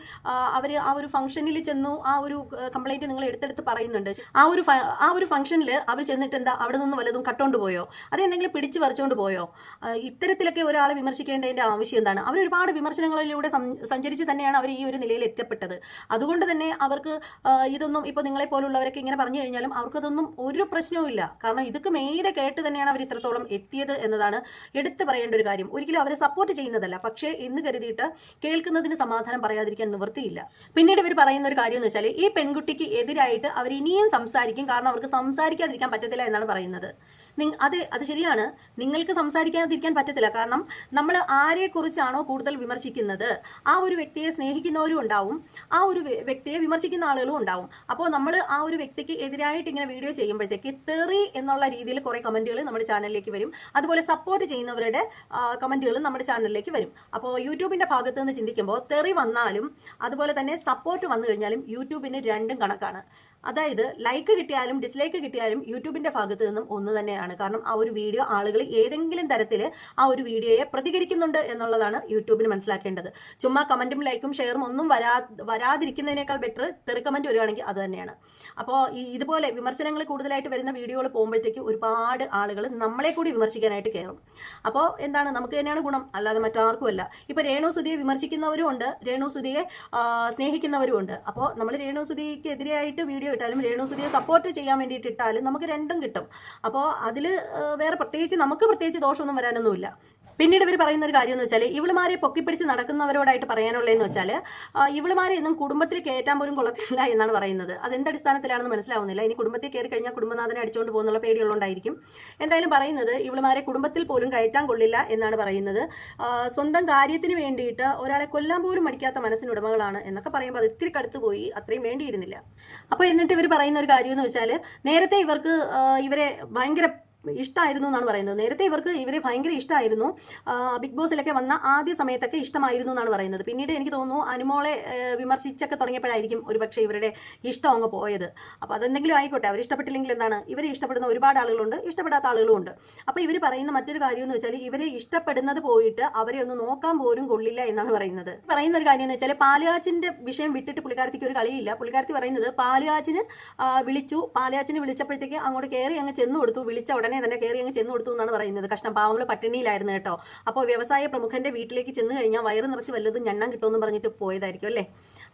അവർ ആ ഒരു ഫംഗ്ഷനിൽ ചെന്നു, ആ ഒരു കംപ്ലൈന്റ് നിങ്ങൾ എടുത്തെടുത്ത് പറയുന്നുണ്ട്. ആ ഒരു ഫംഗ്ഷനിൽ അവർ ചെന്നിട്ട് എന്താ അവിടെ നിന്ന് വല്ലതും കട്ടോണ്ട് പോയോ? അതെന്തെങ്കിലും പിടിച്ച് വരച്ചുകൊണ്ട് പോയോ? ഇത്തരത്തിലൊക്കെ ഒരാളെ വിമർശിക്കേണ്ടതിന്റെ ആവശ്യം എന്താണ്? അവർ ഒരുപാട് വിമർശനങ്ങളിലൂടെ സഞ്ചരിച്ച് തന്നെയാണ് അവർ ഈ ഒരു നിലയിൽ എത്തപ്പെട്ടത്. അതുകൊണ്ട് തന്നെ അവർക്ക് ഇതൊന്നും ഇപ്പോൾ നിങ്ങളെ പോലുള്ളവരൊക്കെ ഇങ്ങനെ പറഞ്ഞു കഴിഞ്ഞാലും അവർക്കതൊന്നും ഒരു പ്രശ്നവും ഇല്ല. കാരണം ഇതൊക്കെ മെയ്തെ കേട്ട് തന്നെയാണ് അവർ ഇത്രത്തോളം എത്തിയത് എന്നതാണ് എടുത്തു പറയേണ്ട ഒരു കാര്യം. ഒരിക്കലും അവരെ സപ്പോർട്ട് ചെയ്യുന്നതല്ല, പക്ഷേ എന്ന് കരുതിയിട്ട് കേൾക്കുന്നതിന് സമാധാനം പറയാതിരിക്കാൻ നിവൃത്തിയില്ല. പിന്നീട് ഇവർ പറയുന്ന ഒരു കാര്യം എന്ന് വെച്ചാൽ ഈ പെൺകുട്ടിക്ക് എതിരായിട്ട് അവർ ഇനിയും സംസാരിക്കും, കാരണം അവർക്ക് സംസാരിക്കാതിരിക്കാൻ പറ്റത്തില്ല എന്നാണ് പറയുന്നത്. അത് ശരിയാണ്, നിങ്ങൾക്ക് സംസാരിക്കാതിരിക്കാൻ പറ്റത്തില്ല. കാരണം നമ്മൾ ആരെക്കുറിച്ചാണോ കൂടുതൽ വിമർശിക്കുന്നത് ആ ഒരു വ്യക്തിയെ സ്നേഹിക്കുന്നവരും ഉണ്ടാവും, ആ ഒരു വ്യക്തിയെ വിമർശിക്കുന്ന ആളുകളും ഉണ്ടാവും. അപ്പോൾ നമ്മൾ ആ ഒരു വ്യക്തിക്ക് എതിരായിട്ട് ഇങ്ങനെ വീഡിയോ ചെയ്യുമ്പോഴത്തേക്ക് തെറി എന്നുള്ള രീതിയിൽ കുറേ കമന്റുകൾ നമ്മുടെ ചാനലിലേക്ക് വരും. അതുപോലെ സപ്പോർട്ട് ചെയ്യുന്നവരുടെ കമന്റുകളും നമ്മുടെ ചാനലിലേക്ക് വരും. അപ്പോൾ യൂട്യൂബിന്റെ ഭാഗത്ത് നിന്ന് ചിന്തിക്കുമ്പോൾ തെറി വന്നാലും അതുപോലെ തന്നെ സപ്പോർട്ട് വന്നു കഴിഞ്ഞാലും യൂട്യൂബിന് രണ്ടും കണക്കാണ്. അതായത് ലൈക്ക് കിട്ടിയാലും ഡിസ്ലൈക്ക് കിട്ടിയാലും യൂട്യൂബിന്റെ ഭാഗത്ത് നിന്നും ഒന്ന് തന്നെയാണ്. കാരണം ആ ഒരു വീഡിയോ ആളുകൾ ഏതെങ്കിലും തരത്തിൽ ആ ഒരു വീഡിയോയെ പ്രതികരിക്കുന്നുണ്ട് എന്നുള്ളതാണ് യൂട്യൂബിന് മനസ്സിലാക്കേണ്ടത്. ചുമ്മാ കമന്റും ലൈക്കും ഷെയറും ഒന്നും വരാതിരിക്കുന്നതിനേക്കാൾ ബെറ്റർ തെറി കമന്റ് വരികയാണെങ്കിൽ അത് തന്നെയാണ്. അപ്പോൾ ഇതുപോലെ വിമർശനങ്ങൾ കൂടുതലായിട്ട് വരുന്ന വീഡിയോകൾ പോകുമ്പോഴത്തേക്ക് ഒരുപാട് ആളുകൾ നമ്മളെ കൂടി വിമർശിക്കാനായിട്ട് കയറും. അപ്പോൾ എന്താണ്, നമുക്ക് തന്നെയാണ് ഗുണം, അല്ലാതെ മറ്റാർക്കുമല്ല. ഇപ്പൊ രേണു സുധിയെ വിമർശിക്കുന്നവരും ഉണ്ട്, രേണു സുധിയെ സ്നേഹിക്കുന്നവരും ഉണ്ട്. അപ്പോൾ നമ്മൾ രേണു സുധിക്ക് എതിരായിട്ട് വീഡിയോ ഇട്ടാലും രേണു സുധിയെ സപ്പോർട്ട് ചെയ്യാൻ വേണ്ടിയിട്ട് ഇട്ടാലും നമുക്ക് രണ്ടും കിട്ടും. അപ്പോൾ അതിൽ വേറെ നമുക്ക് പ്രത്യേകിച്ച് ദോഷമൊന്നും വരാനൊന്നുമില്ല. പിന്നീട് ഇവർ പറയുന്ന ഒരു കാര്യം എന്ന് വെച്ചാൽ ഇവളുമാരെ പൊക്കിപ്പിടിച്ച് നടക്കുന്നവരോടായിട്ട് പറയാനുള്ളതെന്ന് വെച്ചാൽ ഇവളുമാരെ ഒന്നും കുടുംബത്തിൽ കയറ്റാൻ പോലും കൊള്ളത്തില്ല എന്നാണ് പറയുന്നത്. അതെന്തടിസ്ഥാനത്തിലാണെന്ന് മനസ്സിലാവുന്നില്ല. ഇനി കുടുംബത്തിൽ കയറി കഴിഞ്ഞാൽ കുടുംബനാഥനെ അടിച്ചുകൊണ്ട് പോകുന്നുള്ള പേടിയുള്ളതുകൊണ്ടായിരിക്കും. എന്തായാലും പറയുന്നത് ഇവളുമാരെ കുടുംബത്തിൽ പോലും കയറ്റാൻ കൊള്ളില്ല എന്നാണ് പറയുന്നത്. സ്വന്തം കാര്യത്തിന് വേണ്ടിയിട്ട് ഒരാളെ കൊല്ലാൻ പോലും മടിക്കാത്ത മനസ്സിനുടമകളാണ് എന്നൊക്കെ പറയുമ്പോൾ അത് ഇത്തിരി കടുത്തു പോയി, അത്രയും വേണ്ടിയിരുന്നില്ല. അപ്പോൾ എന്നിട്ട് ഇവർ പറയുന്ന ഒരു കാര്യം എന്ന് വെച്ചാൽ നേരത്തെ ഇവർക്ക് ഇവരെ ഭയങ്കര ഇഷ്ടമായിരുന്നു എന്നാണ് പറയുന്നത്. നേരത്തെ ഇവരെ ഭയങ്കര ഇഷ്ടമായിരുന്നു. ബിഗ് ബോസിലൊക്കെ വന്ന ആദ്യ സമയത്തൊക്കെ ഇഷ്ടമായിരുന്നു എന്നാണ് പറയുന്നത്. പിന്നീട് എനിക്ക് തോന്നുന്നു അനുമോളെ വിമർശിച്ചൊക്കെ തുടങ്ങിയപ്പോഴായിരിക്കും ഒരുപക്ഷെ ഇവരുടെ ഇഷ്ടം അങ്ങ് പോയത്. അപ്പോൾ അതെന്തെങ്കിലും ആയിക്കോട്ടെ, അവർ ഇഷ്ടപ്പെട്ടില്ലെങ്കിൽ എന്താണ്, ഇവരെ ഇഷ്ടപ്പെടുന്ന ഒരുപാട് ആളുകളുണ്ട്, ഇഷ്ടപ്പെടാത്ത ആളുകളും ഉണ്ട്. അപ്പോൾ ഇവർ പറയുന്ന മറ്റൊരു കാര്യം എന്ന് വെച്ചാൽ ഇവരെ ഇഷ്ടപ്പെടുന്നത് പോയിട്ട് അവരെ ഒന്ന് നോക്കാൻ പോലും കൊള്ളില്ല എന്നാണ് പറയുന്നത്. പറയുന്ന ഒരു കാര്യം എന്ന് വെച്ചാൽ പാലുകാച്ചിന്റെ വിഷയം വിട്ടിട്ട് പുള്ളിക്കാരത്തിക്ക് ഒരു കളിയില്ല. പുള്ളിക്കാരത്തി പറയുന്നത് പാലുകാച്ചിന് വിളിച്ചപ്പോഴത്തേക്ക് അങ്ങോട്ട് കയറി അങ്ങ് ചെന്ന് കൊടുത്തു, വിളിച്ച ഉടനെ തന്നെ കയറി അങ്ങ് ചെന്ന് കൊടുത്തു എന്നാണ് പറയുന്നത്. കഷ്ണം പാവങ്ങൾ പട്ടിണിയിലായിരുന്നു കേട്ടോ. അപ്പോൾ വ്യവസായ പ്രമുഖന്റെ വീട്ടിലേക്ക് ചെന്ന് കഴിഞ്ഞാൽ വയറ് നിറച്ച് വല്ലതും ഞണ്ണാൻ കിട്ടുമെന്ന് പറഞ്ഞിട്ട് പോയതായിരിക്കും അല്ലേ.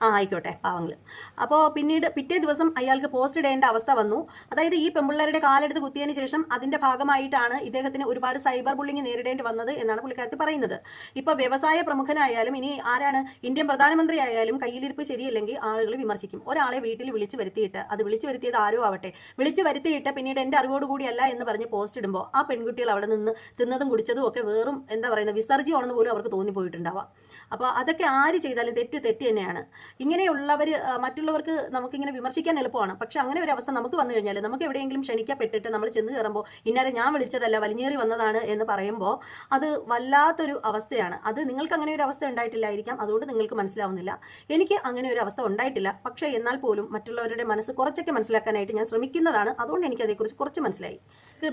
ആയിക്കോട്ടെ, പാവങ്ങൾ. അപ്പോൾ പിന്നീട് പിറ്റേ ദിവസം അയാൾക്ക് പോസ്റ്റ് ഇടേണ്ട അവസ്ഥ വന്നു. അതായത് ഈ പെമ്പിള്ളേരുടെ കാലെടുത്ത് കുത്തിയതിന് ശേഷം അതിന്റെ ഭാഗമായിട്ടാണ് ഇദ്ദേഹത്തിന് ഒരുപാട് സൈബർ ബുള്ളിങ് നേരിടേണ്ടി വന്നത് എന്നാണ് പുള്ളിക്കാരത്തി പറയുന്നത്. ഇപ്പൊ വ്യവസായ പ്രമുഖനായാലും ഇനി ആരാണ് ഇന്ത്യൻ പ്രധാനമന്ത്രി ആയാലും കയ്യിലിരിപ്പ് ശരിയല്ലെങ്കിൽ ആളുകൾ വിമർശിക്കും. ഒരാളെ വീട്ടിൽ വിളിച്ചു വരുത്തിയിട്ട്, അത് വിളിച്ചു വരുത്തിയത് ആരോ ആവട്ടെ, വിളിച്ചു വരുത്തിയിട്ട് പിന്നീട് എന്റെ അറിവോടുകൂടിയല്ല എന്ന് പറഞ്ഞ് പോസ്റ്റ് ഇടുമ്പോൾ ആ പെൺകുട്ടികൾ അവിടെ നിന്ന് തിന്നതും കുടിച്ചതും ഒക്കെ വേറും എന്താ പറയുന്നത് വിസർജ്യമാണെന്ന് പോലും അവർക്ക് തോന്നിപ്പോയിട്ടുണ്ടാവാം. അപ്പോൾ അതൊക്കെ ആര് ചെയ്താലും തെറ്റ് തന്നെയാണ്. ഇങ്ങനെയുള്ളവർ മറ്റുള്ളവർക്ക് നമുക്കിങ്ങനെ വിമർശിക്കാൻ എളുപ്പമാണ്. പക്ഷെ അങ്ങനെ ഒരു അവസ്ഥ നമുക്ക് വന്നു കഴിഞ്ഞാൽ, നമുക്ക് എവിടെയെങ്കിലും ക്ഷണിക്കപ്പെട്ടിട്ട് നമ്മൾ ചെന്ന് കയറുമ്പോൾ ഇന്നാരെ ഞാൻ വിളിച്ചതല്ല വലിഞ്ഞേറി വന്നതാണ് എന്ന് പറയുമ്പോൾ അത് വല്ലാത്തൊരു അവസ്ഥയാണ്. അത് നിങ്ങൾക്ക് അങ്ങനെ ഒരു അവസ്ഥ ഉണ്ടായിട്ടില്ലായിരിക്കാം, അതുകൊണ്ട് നിങ്ങൾക്ക് മനസ്സിലാവുന്നില്ല. എനിക്ക് അങ്ങനെ ഒരു അവസ്ഥ ഉണ്ടായിട്ടില്ല. പക്ഷേ എന്നാൽ പോലും മറ്റുള്ളവരുടെ മനസ്സ് കുറച്ചൊക്കെ മനസ്സിലാക്കാനായിട്ട് ഞാൻ ശ്രമിക്കുന്നതാണ്. അതുകൊണ്ട് എനിക്ക് അതേക്കുറിച്ച് കുറച്ച് മനസ്സിലായി.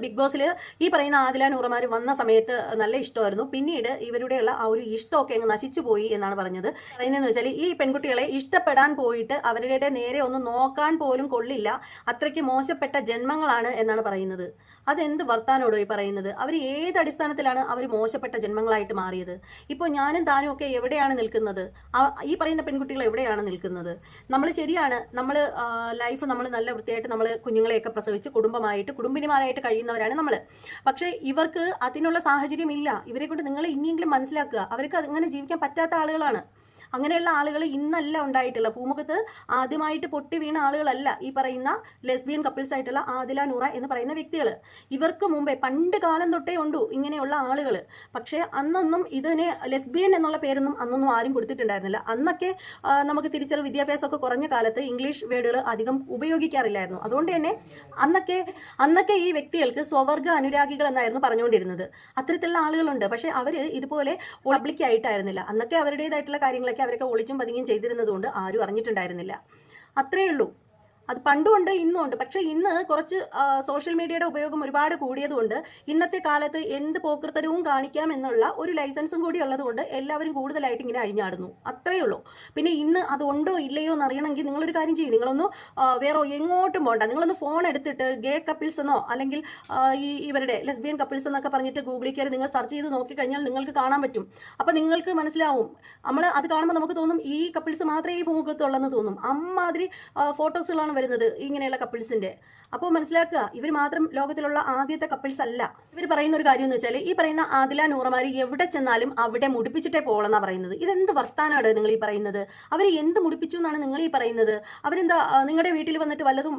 ബിഗ് ബോസിൽ ഈ പറയുന്ന ആദില നൂറമാർ വന്ന സമയത്ത് നല്ല ഇഷ്ടമായിരുന്നു. പിന്നീട് ഇവരുടെയുള്ള ആ ഒരു ഇഷ്ടമൊക്കെ അങ്ങ് നശിച്ചു പോയി എന്നാണ് പറയുന്നത്. പറയുന്നതെന്ന് വെച്ചാൽ ഈ പെൺകുട്ടികളെ ഇഷ്ടപ്പെടാൻ പോയിട്ട് അവരുടെ നേരെ ഒന്ന് നോക്കാൻ പോലും കൊള്ളില്ല, അത്രയ്ക്ക് മോശപ്പെട്ട ജന്മങ്ങളാണ് എന്നാണ് പറയുന്നത്. അതെന്ത് വർത്താനോടോ ഈ പറയുന്നത്? അവർ ഏത് അടിസ്ഥാനത്തിലാണ് അവർ മോശപ്പെട്ട ജന്മങ്ങളായിട്ട് മാറിയത്? ഇപ്പോൾ ഞാനും താനും ഒക്കെ എവിടെയാണ് നിൽക്കുന്നത്? ഈ പറയുന്ന പെൺകുട്ടികൾ എവിടെയാണ് നിൽക്കുന്നത്? നമ്മൾ ശരിയാണ്, നമ്മൾ ലൈഫ് നമ്മൾ നല്ല വൃത്തിയായിട്ട് നമ്മൾ കുഞ്ഞുങ്ങളെയൊക്കെ പ്രസവിച്ച് കുടുംബിനിമാരായിട്ട് കഴിയുന്നവരാണ് നമ്മൾ. പക്ഷേ ഇവർക്ക് അതിനുള്ള സാഹചര്യം ഇല്ല. ഇവരെ കൊണ്ട് നിങ്ങൾ ഇനിയെങ്കിലും മനസ്സിലാക്കുക, അവർക്ക് അങ്ങനെ ജീവിക്കാൻ പറ്റാത്ത ആളുകളാണ്. അങ്ങനെയുള്ള ആളുകൾ ഇന്നല്ല ഉണ്ടായിട്ടുള്ള, പൂമുഖത്ത് ആദ്യമായിട്ട് പൊട്ടി വീണ ആളുകളല്ല ഈ പറയുന്ന ലെസ്ബിയൻ കപ്പിൾസ് ആയിട്ടുള്ള ആദില നൂറ എന്ന് പറയുന്ന വ്യക്തികൾ. ഇവർക്ക് മുമ്പേ പണ്ട് കാലം തൊട്ടേ ഉണ്ടു ഇങ്ങനെയുള്ള ആളുകൾ. പക്ഷേ അന്നൊന്നും ഇതിനെ ലെസ്ബിയൻ എന്നുള്ള പേരൊന്നും അന്നൊന്നും ആരും കൊടുത്തിട്ടുണ്ടായിരുന്നില്ല. അന്നൊക്കെ നമുക്ക് തിരിച്ചറിവ് വിദ്യാഭ്യാസമൊക്കെ കുറഞ്ഞ കാലത്ത് ഇംഗ്ലീഷ് വേർഡുകൾ അധികം ഉപയോഗിക്കാറില്ലായിരുന്നു. അതുകൊണ്ട് തന്നെ അന്നൊക്കെ ഈ വ്യക്തികൾക്ക് സ്വവർഗ അനുരാഗികൾ എന്നായിരുന്നു പറഞ്ഞുകൊണ്ടിരുന്നത്. അത്തരത്തിലുള്ള ആളുകളുണ്ട്. പക്ഷെ അവർ ഇതുപോലെ പബ്ലിക് ആയിട്ടായിരുന്നില്ല. അന്നൊക്കെ അവരുടേതായിട്ടുള്ള കാര്യങ്ങളൊക്കെ അവരൊക്കെ ഒളിച്ചും പതുങ്ങിയും ചെയ്തിരുന്നത് കൊണ്ട് ആരും അറിഞ്ഞിട്ടുണ്ടായിരുന്നില്ല. അത്രയേ ഉള്ളൂ. അത് പണ്ടുമുണ്ട് ഇന്നുമുണ്ട്. പക്ഷെ ഇന്ന് കുറച്ച് സോഷ്യൽ മീഡിയയുടെ ഉപയോഗം ഒരുപാട് കൂടിയതുകൊണ്ട് ഇന്നത്തെ കാലത്ത് എന്ത് പോക്കൃത്തരവും കാണിക്കാം എന്നുള്ള ഒരു ലൈസൻസും കൂടി ഉള്ളതുകൊണ്ട് എല്ലാവരും കൂടുതലായിട്ട് ഇങ്ങനെ അഴിഞ്ഞാടുന്നു. അത്രയേ ഉള്ളൂ. പിന്നെ ഇന്ന് അത് ഉണ്ടോ ഇല്ലയോ എന്ന് അറിയണമെങ്കിൽ നിങ്ങളൊരു കാര്യം ചെയ്യും, നിങ്ങളൊന്ന് വേറെ എങ്ങോട്ടും പോകണ്ട, നിങ്ങളൊന്ന് ഫോൺ എടുത്തിട്ട് ഗേ കപ്പിൾസ് എന്നോ അല്ലെങ്കിൽ ഇവരുടെ ലെസ്ബിയൻ കപ്പിൾസ് എന്നൊക്കെ പറഞ്ഞിട്ട് ഗൂഗിളിൽ കയറി നിങ്ങൾ സെർച്ച് ചെയ്ത് നോക്കിക്കഴിഞ്ഞാൽ നിങ്ങൾക്ക് കാണാൻ പറ്റും. അപ്പം നിങ്ങൾക്ക് മനസ്സിലാവും. നമ്മൾ അത് കാണുമ്പോൾ നമുക്ക് തോന്നും ഈ കപ്പിൾസ് മാത്രമേ ഈ ഭൂമുഖത്തുള്ളെന്ന് തോന്നും. അമ്മാതിരി ഫോട്ടോസുകളാണ് വരുന്നത് ഇങ്ങനെയുള്ള കപ്പിൾസിന്റെ. അപ്പോൾ മനസ്സിലാക്കുക, ഇവർ മാത്രം ലോകത്തിലുള്ള ആദ്യത്തെ കപ്പിൾസ് അല്ല. ഇവർ പറയുന്ന ഒരു കാര്യം എന്ന് വെച്ചാൽ ഈ പറയുന്ന ആദില നൂറമാർ എവിടെ ചെന്നാലും അവിടെ മുടിപ്പിച്ചിട്ടേ പോകണമെന്നാ പറയുന്നത്. ഇതെന്ത് വർത്താനാണ് നിങ്ങൾ ഈ പറയുന്നത്? അവർ എന്ത് മുടിപ്പിച്ചു എന്നാണ് നിങ്ങൾ ഈ പറയുന്നത്? അവരെന്താ നിങ്ങളുടെ വീട്ടിൽ വന്നിട്ട് വല്ലതും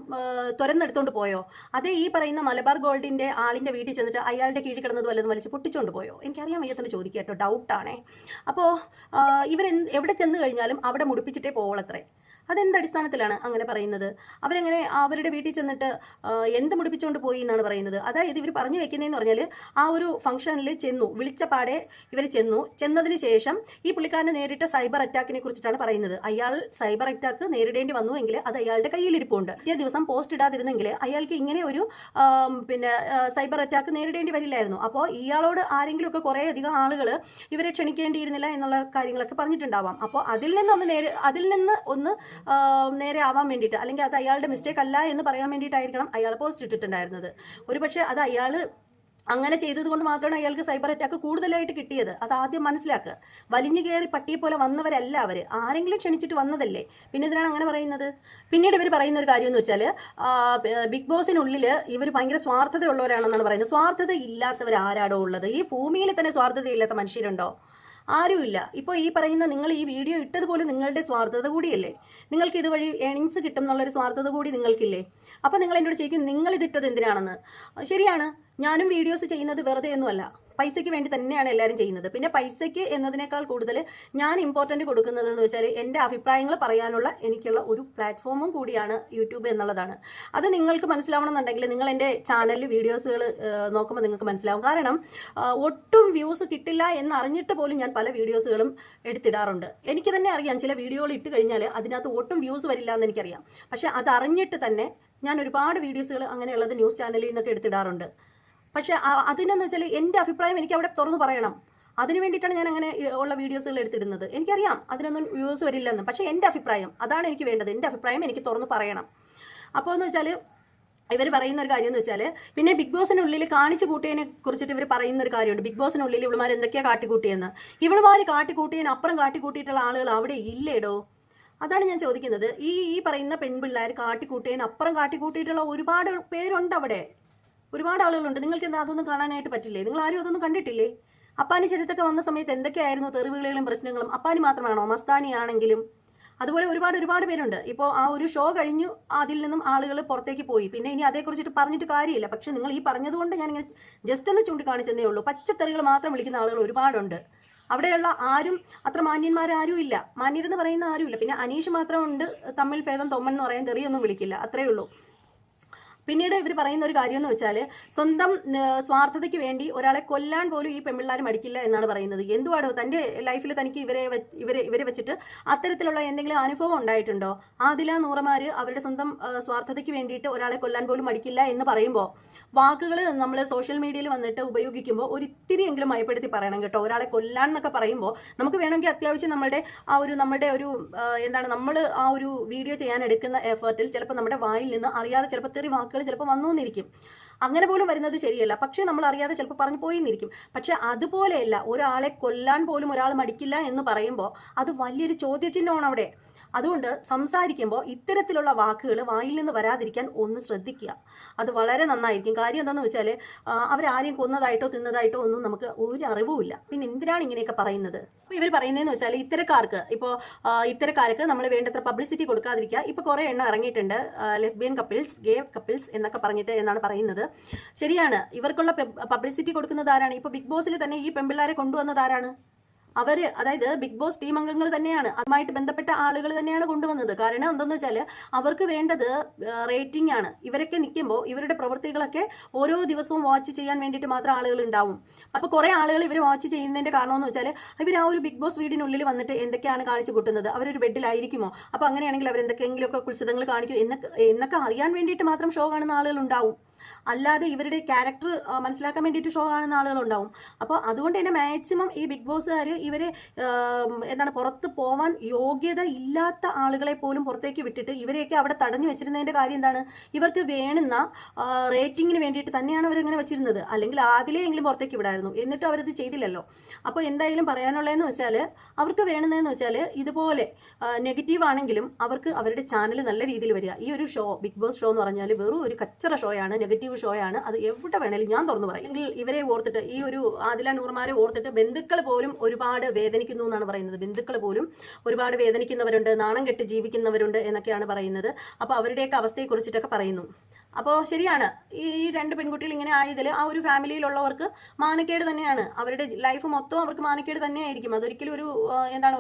തുരന്നെടുത്തോണ്ട് പോയോ? അതേ ഈ പറയുന്ന മലബാർ ഗോൾഡിന്റെ ആളിന്റെ വീട്ടിൽ ചെന്നിട്ട് അയാളുടെ കീഴിൽ കിടന്നത് വല്ലതും വലിച്ച് പൊട്ടിച്ചോണ്ട് പോയോ? എനിക്കറിയാൻ വയ്യത്തന്നെ ചോദിക്കുക കേട്ടോ, ഡൗട്ടാണേ. അപ്പോൾ എവിടെ ചെന്ന് കഴിഞ്ഞാലും അവിടെ മുടിപ്പിച്ചിട്ടേ പോവളത്രേ. അതെന്ത് അടിസ്ഥാനത്തിലാണ് അങ്ങനെ പറയുന്നത്? അവരെങ്ങനെ അവരുടെ വീട്ടിൽ ചെന്നിട്ട് എന്ത് മുടിപ്പിച്ചുകൊണ്ട് പോയി എന്നാണ് പറയുന്നത്? അതായത് ഇവർ പറഞ്ഞു വെക്കുന്നതെന്ന് പറഞ്ഞാൽ ആ ഒരു ഫംഗ്ഷനിൽ ചെന്നു, വിളിച്ച പാടെ ഇവർ ചെന്നതിന് ശേഷം ഈ പുള്ളിക്കാരന് നേരിട്ട സൈബർ അറ്റാക്കിനെ കുറിച്ചിട്ടാണ് പറയുന്നത്. അയാൾ സൈബർ അറ്റാക്ക് നേരിടേണ്ടി വന്നുവെങ്കിൽ അത് അയാളുടെ കയ്യിലിരിപ്പുണ്ട്. പിറ്റേ ദിവസം പോസ്റ്റ് ഇടാതിരുന്നെങ്കിൽ അയാൾക്ക് ഇങ്ങനെ ഒരു സൈബർ അറ്റാക്ക് നേരിടേണ്ടി വരില്ലായിരുന്നു. അപ്പോൾ ഇയാളോട് ആരെങ്കിലും ഒക്കെ കുറേ അധികം ആളുകൾ ഇവരെ ക്ഷണിക്കേണ്ടിയിരുന്നില്ല എന്നുള്ള കാര്യങ്ങളൊക്കെ പറഞ്ഞിട്ടുണ്ടാവാം. അപ്പോൾ അതിൽ നിന്ന് ഒന്ന് നേരെ ആവാൻ വേണ്ടിയിട്ട്, അല്ലെങ്കിൽ അത് അയാളുടെ മിസ്റ്റേക്ക് അല്ല എന്ന് പറയാൻ വേണ്ടിയിട്ടായിരിക്കണം അയാൾ പോസ്റ്റ് ഇട്ടിട്ടുണ്ടായിരുന്നത്. ഒരുപക്ഷെ അത് അയാൾ അങ്ങനെ ചെയ്തത് കൊണ്ട് മാത്രമാണ് അയാൾക്ക് സൈബർ അറ്റാക്ക് കൂടുതലായിട്ട് കിട്ടിയത്. അത് ആദ്യം മനസ്സിലാക്കുക. വലിഞ്ഞു കയറി പട്ടിയെ പോലെ വന്നവരല്ല അവർ, ആരെങ്കിലും ക്ഷണിച്ചിട്ട് വന്നതല്ലേ. പിന്നെ ഇതിനാണ് അങ്ങനെ പറയുന്നത്. പിന്നീട് ഇവർ പറയുന്ന ഒരു കാര്യം എന്ന് വെച്ചാൽ ബിഗ് ബോസിനുള്ളിൽ ഇവർ ഭയങ്കര സ്വാർത്ഥതയുള്ളവരാണെന്നാണ് പറയുന്നത്. സ്വാർത്ഥത ഇല്ലാത്തവർ ആരാടോ ഉള്ളത്? ഈ ഭൂമിയിൽ തന്നെ സ്വാർത്ഥതയില്ലാത്ത മനുഷ്യരുണ്ടോ? ആരുമില്ല. ഇപ്പോൾ ഈ പറയുന്ന നിങ്ങൾ ഈ വീഡിയോ ഇട്ടതുപോലും നിങ്ങളുടെ സ്വാർത്ഥത കൂടിയല്ലേ? നിങ്ങൾക്ക് ഇതുവഴി ഏണിങ്സ് കിട്ടും എന്നുള്ളൊരു സ്വാർത്ഥത കൂടി നിങ്ങൾക്കില്ലേ? അപ്പോൾ നിങ്ങൾ എന്നോട് ചോദിക്കും നിങ്ങൾ ഇതിട്ടത് എന്തിനാണെന്ന്. ശരിയാണ്, ഞാനും വീഡിയോസ് ചെയ്യുന്നത് വെറുതെ ഒന്നുമല്ല, പൈസയ്ക്ക് വേണ്ടി തന്നെയാണ് എല്ലാവരും ചെയ്യുന്നത്. പിന്നെ പൈസയ്ക്ക് എന്നതിനേക്കാൾ കൂടുതൽ ഞാൻ ഇമ്പോർട്ടൻ്റ് കൊടുക്കുന്നത് എന്ന് വെച്ചാൽ എൻ്റെ അഭിപ്രായങ്ങൾ പറയാനുള്ള എനിക്കുള്ള ഒരു പ്ലാറ്റ്ഫോമും കൂടിയാണ് യൂട്യൂബ് എന്നുള്ളതാണ്. അത് നിങ്ങൾക്ക് മനസ്സിലാവണമെന്നുണ്ടെങ്കിൽ നിങ്ങൾ എൻ്റെ ചാനലിൽ വീഡിയോസുകൾ നോക്കുമ്പോൾ നിങ്ങൾക്ക് മനസ്സിലാവും. കാരണം ഒട്ടും വ്യൂസ് കിട്ടില്ല എന്നറിഞ്ഞിട്ട് പോലും ഞാൻ പല വീഡിയോസുകളും എടുത്തിടാറുണ്ട്. എനിക്ക് തന്നെ അറിയാം ചില വീഡിയോകൾ ഇട്ട് കഴിഞ്ഞാൽ അതിനകത്ത് ഒട്ടും വ്യൂസ് വരില്ല എന്ന് എനിക്കറിയാം. പക്ഷെ അതറിഞ്ഞിട്ട് തന്നെ ഞാൻ ഒരുപാട് വീഡിയോസുകൾ അങ്ങനെയുള്ളത് ന്യൂസ് ചാനലിൽ നിന്നൊക്കെ എടുത്തിടാറുണ്ട്. പക്ഷെ അതിനെന്ന് വെച്ചാൽ എൻ്റെ അഭിപ്രായം എനിക്ക് അവിടെ തുറന്നു പറയണം. അതിന് വേണ്ടിയിട്ടാണ് ഞാൻ അങ്ങനെ ഉള്ള വീഡിയോസുകൾ എടുത്തിടുന്നത്. എനിക്കറിയാം അതിനൊന്നും വ്യൂസ് വരില്ലെന്ന്, പക്ഷേ എൻ്റെ അഭിപ്രായം അതാണ് എനിക്ക് വേണ്ടത്. എൻ്റെ അഭിപ്രായം എനിക്ക് തുറന്നു പറയണം. അപ്പോൾ എന്ന് വെച്ചാൽ ഇവർ പറയുന്ന ഒരു കാര്യം എന്ന് വെച്ചാൽ, പിന്നെ ബിഗ് ബോസിനുള്ളിൽ കാണിച്ചു കൂട്ടിയതിനെ കുറിച്ചിട്ട് ഇവർ പറയുന്ന ഒരു കാര്യമുണ്ട്. ബിഗ് ബോസിനുള്ളിൽ ഇവളുമാർ എന്തൊക്കെയാണ് കാട്ടിക്കൂട്ടിയെന്ന്. ഇവളുമാർ കാട്ടിക്കൂട്ടിയതിന് അപ്പുറം കാട്ടിക്കൂട്ടിയിട്ടുള്ള ആളുകൾ അവിടെ ഇല്ലേടോ? അതാണ് ഞാൻ ചോദിക്കുന്നത്. ഈ പറയുന്ന പെൺപിള്ളേർ കാട്ടിക്കൂട്ടിയതിന് അപ്പുറം കാട്ടിക്കൂട്ടിയിട്ടുള്ള ഒരുപാട് പേരുണ്ട് അവിടെ, ഒരുപാട് ആളുകളുണ്ട്. നിങ്ങൾക്ക് എന്താ അതൊന്നും കാണാനായിട്ട് പറ്റില്ലേ? നിങ്ങൾ ആരും അതൊന്നും കണ്ടിട്ടില്ലേ? അപ്പാനി ചരിത്തൊക്കെ വന്ന സമയത്ത് എന്തൊക്കെയായിരുന്നു തെറിവുകളും പ്രശ്നങ്ങളും? അപ്പാനി മാത്രമാണോ? മസ്താനി ആണെങ്കിലും അതുപോലെ ഒരുപാട് പേരുണ്ട്. ഇപ്പോൾ ആ ഒരു ഷോ കഴിഞ്ഞു, അതിൽ നിന്നും ആളുകൾ പുറത്തേക്ക് പോയി. പിന്നെ ഇനി അതേക്കുറിച്ചിട്ട് പറഞ്ഞിട്ട് കാര്യമില്ല. പക്ഷെ നിങ്ങൾ ഈ പറഞ്ഞതുകൊണ്ട് ഞാനിങ്ങനെ ജസ്റ്റ് ഒന്ന് ചൂണ്ടിക്കാണിച്ചതേ ഉള്ളൂ. പച്ചത്തെറികൾ മാത്രം വിളിക്കുന്ന ആളുകൾ ഒരുപാടുണ്ട്. അവിടെയുള്ള ആരും അത്ര മാന്യന്മാരാരും ഇല്ല, മാന്യരെന്ന് പറയുന്ന ആരുമില്ല. പിന്നെ അനീഷ് മാത്രമുണ്ട് തമ്മിൽ ഭേദം തൊമ്മൻ എന്ന് പറയാൻ തെറിയൊന്നും വിളിക്കില്ല, അത്രയേ ഉള്ളൂ. പിന്നീട് ഇവർ പറയുന്ന ഒരു കാര്യം എന്ന് വെച്ചാൽ സ്വന്തം സ്വാർത്ഥതയ്ക്ക് വേണ്ടി ഒരാളെ കൊല്ലാൻ പോലും ഈ പെൺപിള്ളേർ മടിക്കില്ല എന്നാണ് പറയുന്നത്. എന്തുവാടോ തൻ്റെ ലൈഫിൽ തനിക്ക് ഇവരെ വെച്ചിട്ട് അത്തരത്തിലുള്ള എന്തെങ്കിലും അനുഭവം ഉണ്ടായിട്ടുണ്ടോ? ആദില നൂറമാർ അവരുടെ സ്വന്തം സ്വാർത്ഥതയ്ക്ക് വേണ്ടിയിട്ട് ഒരാളെ കൊല്ലാൻ പോലും മടിക്കില്ല എന്ന് പറയുമ്പോൾ വാക്കുകൾ നമ്മൾ സോഷ്യൽ മീഡിയയിൽ വന്നിട്ട് ഉപയോഗിക്കുമ്പോൾ ഒരിത്തിരിയെങ്കിലും മയപ്പെടുത്തി പറയണം കേട്ടോ. ഒരാളെ കൊല്ലാൻ എന്നൊക്കെ പറയുമ്പോൾ നമുക്ക് വേണമെങ്കിൽ അത്യാവശ്യം നമ്മുടെ ഒരു എന്താണ് നമ്മൾ ആ ഒരു വീഡിയോ ചെയ്യാൻ എടുക്കുന്ന എഫേർട്ടിൽ ചിലപ്പോൾ നമ്മുടെ വായിൽ നിന്ന് അറിയാതെ ചിലപ്പോൾ തെറി വാക്കുകൾ ചിലപ്പോൾ വന്നു എന്നിരിക്കും. അങ്ങനെ പോലും വരുന്നത് ശരിയല്ല. പക്ഷേ നമ്മൾ അറിയാതെ ചിലപ്പോൾ പറഞ്ഞു പോയിന്നിരിക്കും. പക്ഷെ അതുപോലെയല്ല, ഒരാളെ കൊല്ലാൻ പോലും ഒരാൾ മടിക്കില്ല എന്ന് പറയുമ്പോൾ അത് വലിയൊരു ചോദ്യചിഹ്നമാണ് അവിടെ. അതുകൊണ്ട് സംസാരിക്കുമ്പോൾ ഇത്തരത്തിലുള്ള വാക്കുകൾ വായിൽ നിന്ന് വരാതിരിക്കാൻ ഒന്ന് ശ്രദ്ധിക്കുക. അത് വളരെ നന്നായിരിക്കും. കാര്യം എന്താണെന്ന് വെച്ചാൽ അവരാരെയും കൊന്നതായിട്ടോ തിന്നതായിട്ടോ ഒന്നും നമുക്ക് ഒരു അറിവുമില്ല. പിന്നെ എന്തിനാണ് ഇങ്ങനെയൊക്കെ പറയുന്നത്? അപ്പോൾ ഇവർ പറയുന്നതെന്ന് വെച്ചാൽ ഇത്തരക്കാർക്ക് നമ്മൾ വേണ്ടത്ര പബ്ലിസിറ്റി കൊടുക്കാതിരിക്കുക. ഇപ്പോൾ കുറേ എണ്ണം ഇറങ്ങിയിട്ടുണ്ട്, ലെസ്ബിയൻ കപ്പിൾസ്, ഗേ കപ്പിൾസ് എന്നൊക്കെ പറഞ്ഞിട്ട് എന്നാണ് പറയുന്നത്. ശരിയാണ്, ഇവർക്കുള്ള പബ്ലിസിറ്റി കൊടുക്കുന്നത് ആരാണ്? ഇപ്പോൾ ബിഗ് ബോസിൽ തന്നെ ഈ പെൺപിള്ളേരെ കൊണ്ടുവന്നത് ആരാണ്? അതായത് ബിഗ് ബോസ് ടീം അംഗങ്ങൾ തന്നെയാണ്, അതുമായിട്ട് ബന്ധപ്പെട്ട ആളുകൾ തന്നെയാണ് കൊണ്ടുവന്നത്. കാരണം എന്താണെന്ന് വെച്ചാൽ അവർക്ക് വേണ്ടത് റേറ്റിംഗ് ആണ്. ഇവരൊക്കെ നിൽക്കുമ്പോൾ ഇവരുടെ പ്രവൃത്തികളൊക്കെ ഓരോ ദിവസവും വാച്ച് ചെയ്യാൻ വേണ്ടിയിട്ട് മാത്രം ആളുകൾ ഉണ്ടാവും. അപ്പോൾ കുറേ ആളുകൾ ഇവർ വാച്ച് ചെയ്യുന്നതിൻ്റെ കാരണം എന്ന് വെച്ചാൽ ഇവർ ആ ഒരു ബിഗ് ബോസ് വീടിനുള്ളിൽ വന്നിട്ട് എന്തൊക്കെയാണ് കാണിച്ചു കൂട്ടുന്നത്, അവരൊരു ബെഡിലായിരിക്കുമോ, അപ്പോൾ അങ്ങനെയാണെങ്കിൽ അവരെന്തൊക്കെയെങ്കിലുമൊക്കെ കുത്സിതങ്ങൾ കാണിക്കും എന്നൊക്കെ അറിയാൻ വേണ്ടിയിട്ട് മാത്രം ഷോ കാണുന്ന ആളുകൾ ഉണ്ടാവും. അല്ലാതെ ഇവരുടെ ക്യാരക്ടർ മനസ്സിലാക്കാൻ വേണ്ടിയിട്ട് ഷോ കാണുന്ന ആളുകളുണ്ടാവും. അപ്പോൾ അതുകൊണ്ട് തന്നെ മാക്സിമം ഈ ബിഗ് ബോസുകാർ ഇവരെ പുറത്ത് പോവാൻ യോഗ്യത ഇല്ലാത്ത ആളുകളെ പോലും പുറത്തേക്ക് വിട്ടിട്ട് ഇവരെയൊക്കെ അവിടെ തടഞ്ഞു വെച്ചിരുന്നതിൻ്റെ കാര്യം എന്താണ്? ഇവർക്ക് വേണ്ടുന്ന റേറ്റിങ്ങിന് വേണ്ടിയിട്ട് തന്നെയാണ് അവരിങ്ങനെ വെച്ചിരുന്നത്. അല്ലെങ്കിൽ ആദ്യമെങ്കിലും പുറത്തേക്ക് വിടായിരുന്നു, എന്നിട്ട് അവരത് ചെയ്തില്ലല്ലോ. അപ്പോൾ എന്തായാലും പറയാനുള്ളതെന്ന് വെച്ചാൽ അവർക്ക് വേണമെന്ന് വെച്ചാൽ ഇതുപോലെ നെഗറ്റീവ് ആണെങ്കിലും അവർക്ക് അവരുടെ ചാനൽ നല്ല രീതിയിൽ വരിക. ഈ ഒരു ഷോ, ബിഗ് ബോസ് ഷോ എന്ന് പറഞ്ഞാൽ വെറും ഒരു കച്ചറ ഷോയാണ്, നെഗറ്റീവ് ഷോയാണ്. അത് എവിടെ വേണേലും ഞാൻ തുറന്നു പറയും. എങ്കിൽ ഇവരെ ഓർത്തിട്ട്, ഈ ഒരു ആദില നൂർമാരെ ഓർത്തിട്ട് ബന്ധുക്കൾ പോലും ഒരുപാട് വേദനിക്കുന്നു എന്നാണ് പറയുന്നത്. ബന്ധുക്കൾ പോലും ഒരുപാട് വേദനിക്കുന്നവരുണ്ട്, നാണം കെട്ട് ജീവിക്കുന്നവരുണ്ട് എന്നൊക്കെയാണ് പറയുന്നത്. അപ്പോൾ അവരുടെയൊക്കെ അവസ്ഥയെക്കുറിച്ചിട്ടൊക്കെ പറയുന്നു. അപ്പോൾ ശരിയാണ്, ഈ രണ്ട് പെൺകുട്ടികൾ ഇങ്ങനെ ആയതിൽ ആ ഒരു ഫാമിലിയിലുള്ളവർക്ക് മാനക്കേട് തന്നെയാണ്. അവരുടെ ലൈഫ് മൊത്തം അവർക്ക് മാനക്കേട് തന്നെയായിരിക്കും. അതൊരിക്കലും ഒരു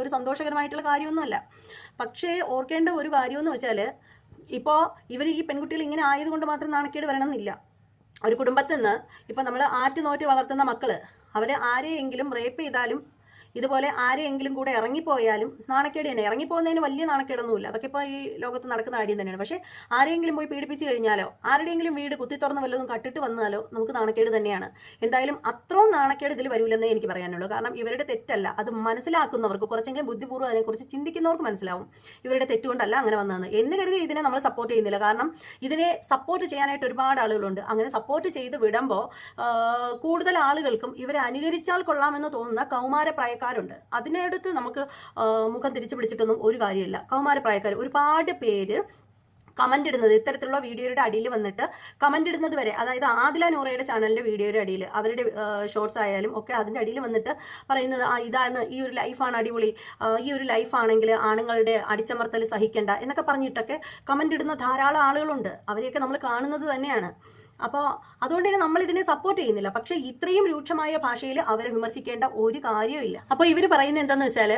ഒരു സന്തോഷകരമായിട്ടുള്ള കാര്യമൊന്നുമല്ല. പക്ഷേ ഓർക്കേണ്ട ഒരു കാര്യമെന്ന് വെച്ചാൽ, ഇപ്പോൾ ഇവർ ഈ പെൺകുട്ടികൾ ഇങ്ങനെ ആയതുകൊണ്ട് മാത്രം നാണക്കേട് വരണമെന്നില്ല. ഒരു കുടുംബത്തിൽ നിന്ന് ഇപ്പം നമ്മൾ ആറ്റുനോറ്റ് വളർത്തുന്ന മക്കൾ, അവരെ ആരെയെങ്കിലും റേപ്പ് ചെയ്താലും ഇതുപോലെ ആരെയെങ്കിലും കൂടെ ഇറങ്ങിപ്പോയാലും നാണക്കേട് തന്നെ. ഇറങ്ങിപ്പോകുന്നതിന് വലിയ നാണക്കേടൊന്നുമില്ല, അതൊക്കെ ഇപ്പോൾ ഈ ലോകത്ത് നടക്കുന്ന കാര്യം തന്നെയാണ്. പക്ഷേ ആരെങ്കിലും പോയി പീഡിപ്പിച്ച് കഴിഞ്ഞാലോ ആരുടെയെങ്കിലും വീട് കുത്തി തുറന്ന് വല്ലതും കട്ടിട്ട് വന്നാലോ നമുക്ക് നാണക്കേട് തന്നെയാണ്. എന്തായാലും അത്രയും നാണക്കേട് ഇതിൽ വരില്ലെന്നേ എനിക്ക് പറയാനുള്ളൂ. കാരണം ഇവരുടെ തെറ്റല്ല, അത് മനസ്സിലാക്കുന്നവർക്ക്, കുറച്ചെങ്കിലും ബുദ്ധിപൂർവ്വം അതിനെക്കുറിച്ച് ചിന്തിക്കുന്നവർക്ക് മനസ്സിലാവും ഇവരുടെ തെറ്റുകൊണ്ടല്ല അങ്ങനെ വന്നതെന്ന്. എന്ന് കരുതി ഇതിനെ നമ്മൾ സപ്പോർട്ട് ചെയ്യുന്നില്ല. കാരണം ഇതിനെ സപ്പോർട്ട് ചെയ്യാനായിട്ട് ഒരുപാട് ആളുകളുണ്ട്. അങ്ങനെ സപ്പോർട്ട് ചെയ്ത് വിടുമ്പോൾ കൂടുതൽ ആളുകൾക്കും ഇവരെ അനുകരിച്ചാൽ കൊള്ളാമെന്ന് തോന്നുന്ന കൗമാരപ്രായക്കാർ ണ്ട്. അതിനടുത്ത് നമുക്ക് മുഖം തിരിച്ചു പിടിച്ചിട്ടൊന്നും ഒരു കാര്യമില്ല. കൗമാരപ്രായക്കാർ ഒരുപാട് പേര് കമന്റ് ഇടുന്നത്, ഇത്തരത്തിലുള്ള വീഡിയോയുടെ അടിയിൽ വന്നിട്ട് കമന്റ് ഇടുന്നത് വരെ, അതായത് ആദില നൂറയുടെ ചാനലിന്റെ വീഡിയോയുടെ അടിയിൽ, അവരുടെ ഷോർട്സ് ആയാലും ഒക്കെ അതിന്റെ അടിയിൽ വന്നിട്ട് പറയുന്നത് ഇതാണ്, ഈ ഒരു ലൈഫാണ് അടിപൊളി, ഈ ഒരു ലൈഫാണെങ്കിൽ ആണുങ്ങളുടെ അടിച്ചമർത്തൽ സഹിക്കേണ്ട എന്നൊക്കെ പറഞ്ഞിട്ടൊക്കെ കമന്റ് ഇടുന്ന ധാരാളം ആളുകളുണ്ട്. അവരെയൊക്കെ നമ്മൾ കാണുന്നത് തന്നെയാണ്. അപ്പോൾ അതുകൊണ്ട് തന്നെ നമ്മൾ ഇതിനെ സപ്പോർട്ട് ചെയ്യുന്നില്ല. പക്ഷേ ഇത്രയും രൂക്ഷമായ ഭാഷയിൽ അവരെ വിമർശിക്കേണ്ട ഒരു കാര്യമില്ല. അപ്പോൾ ഇവർ പറയുന്നത് എന്താണെന്ന് വെച്ചാൽ,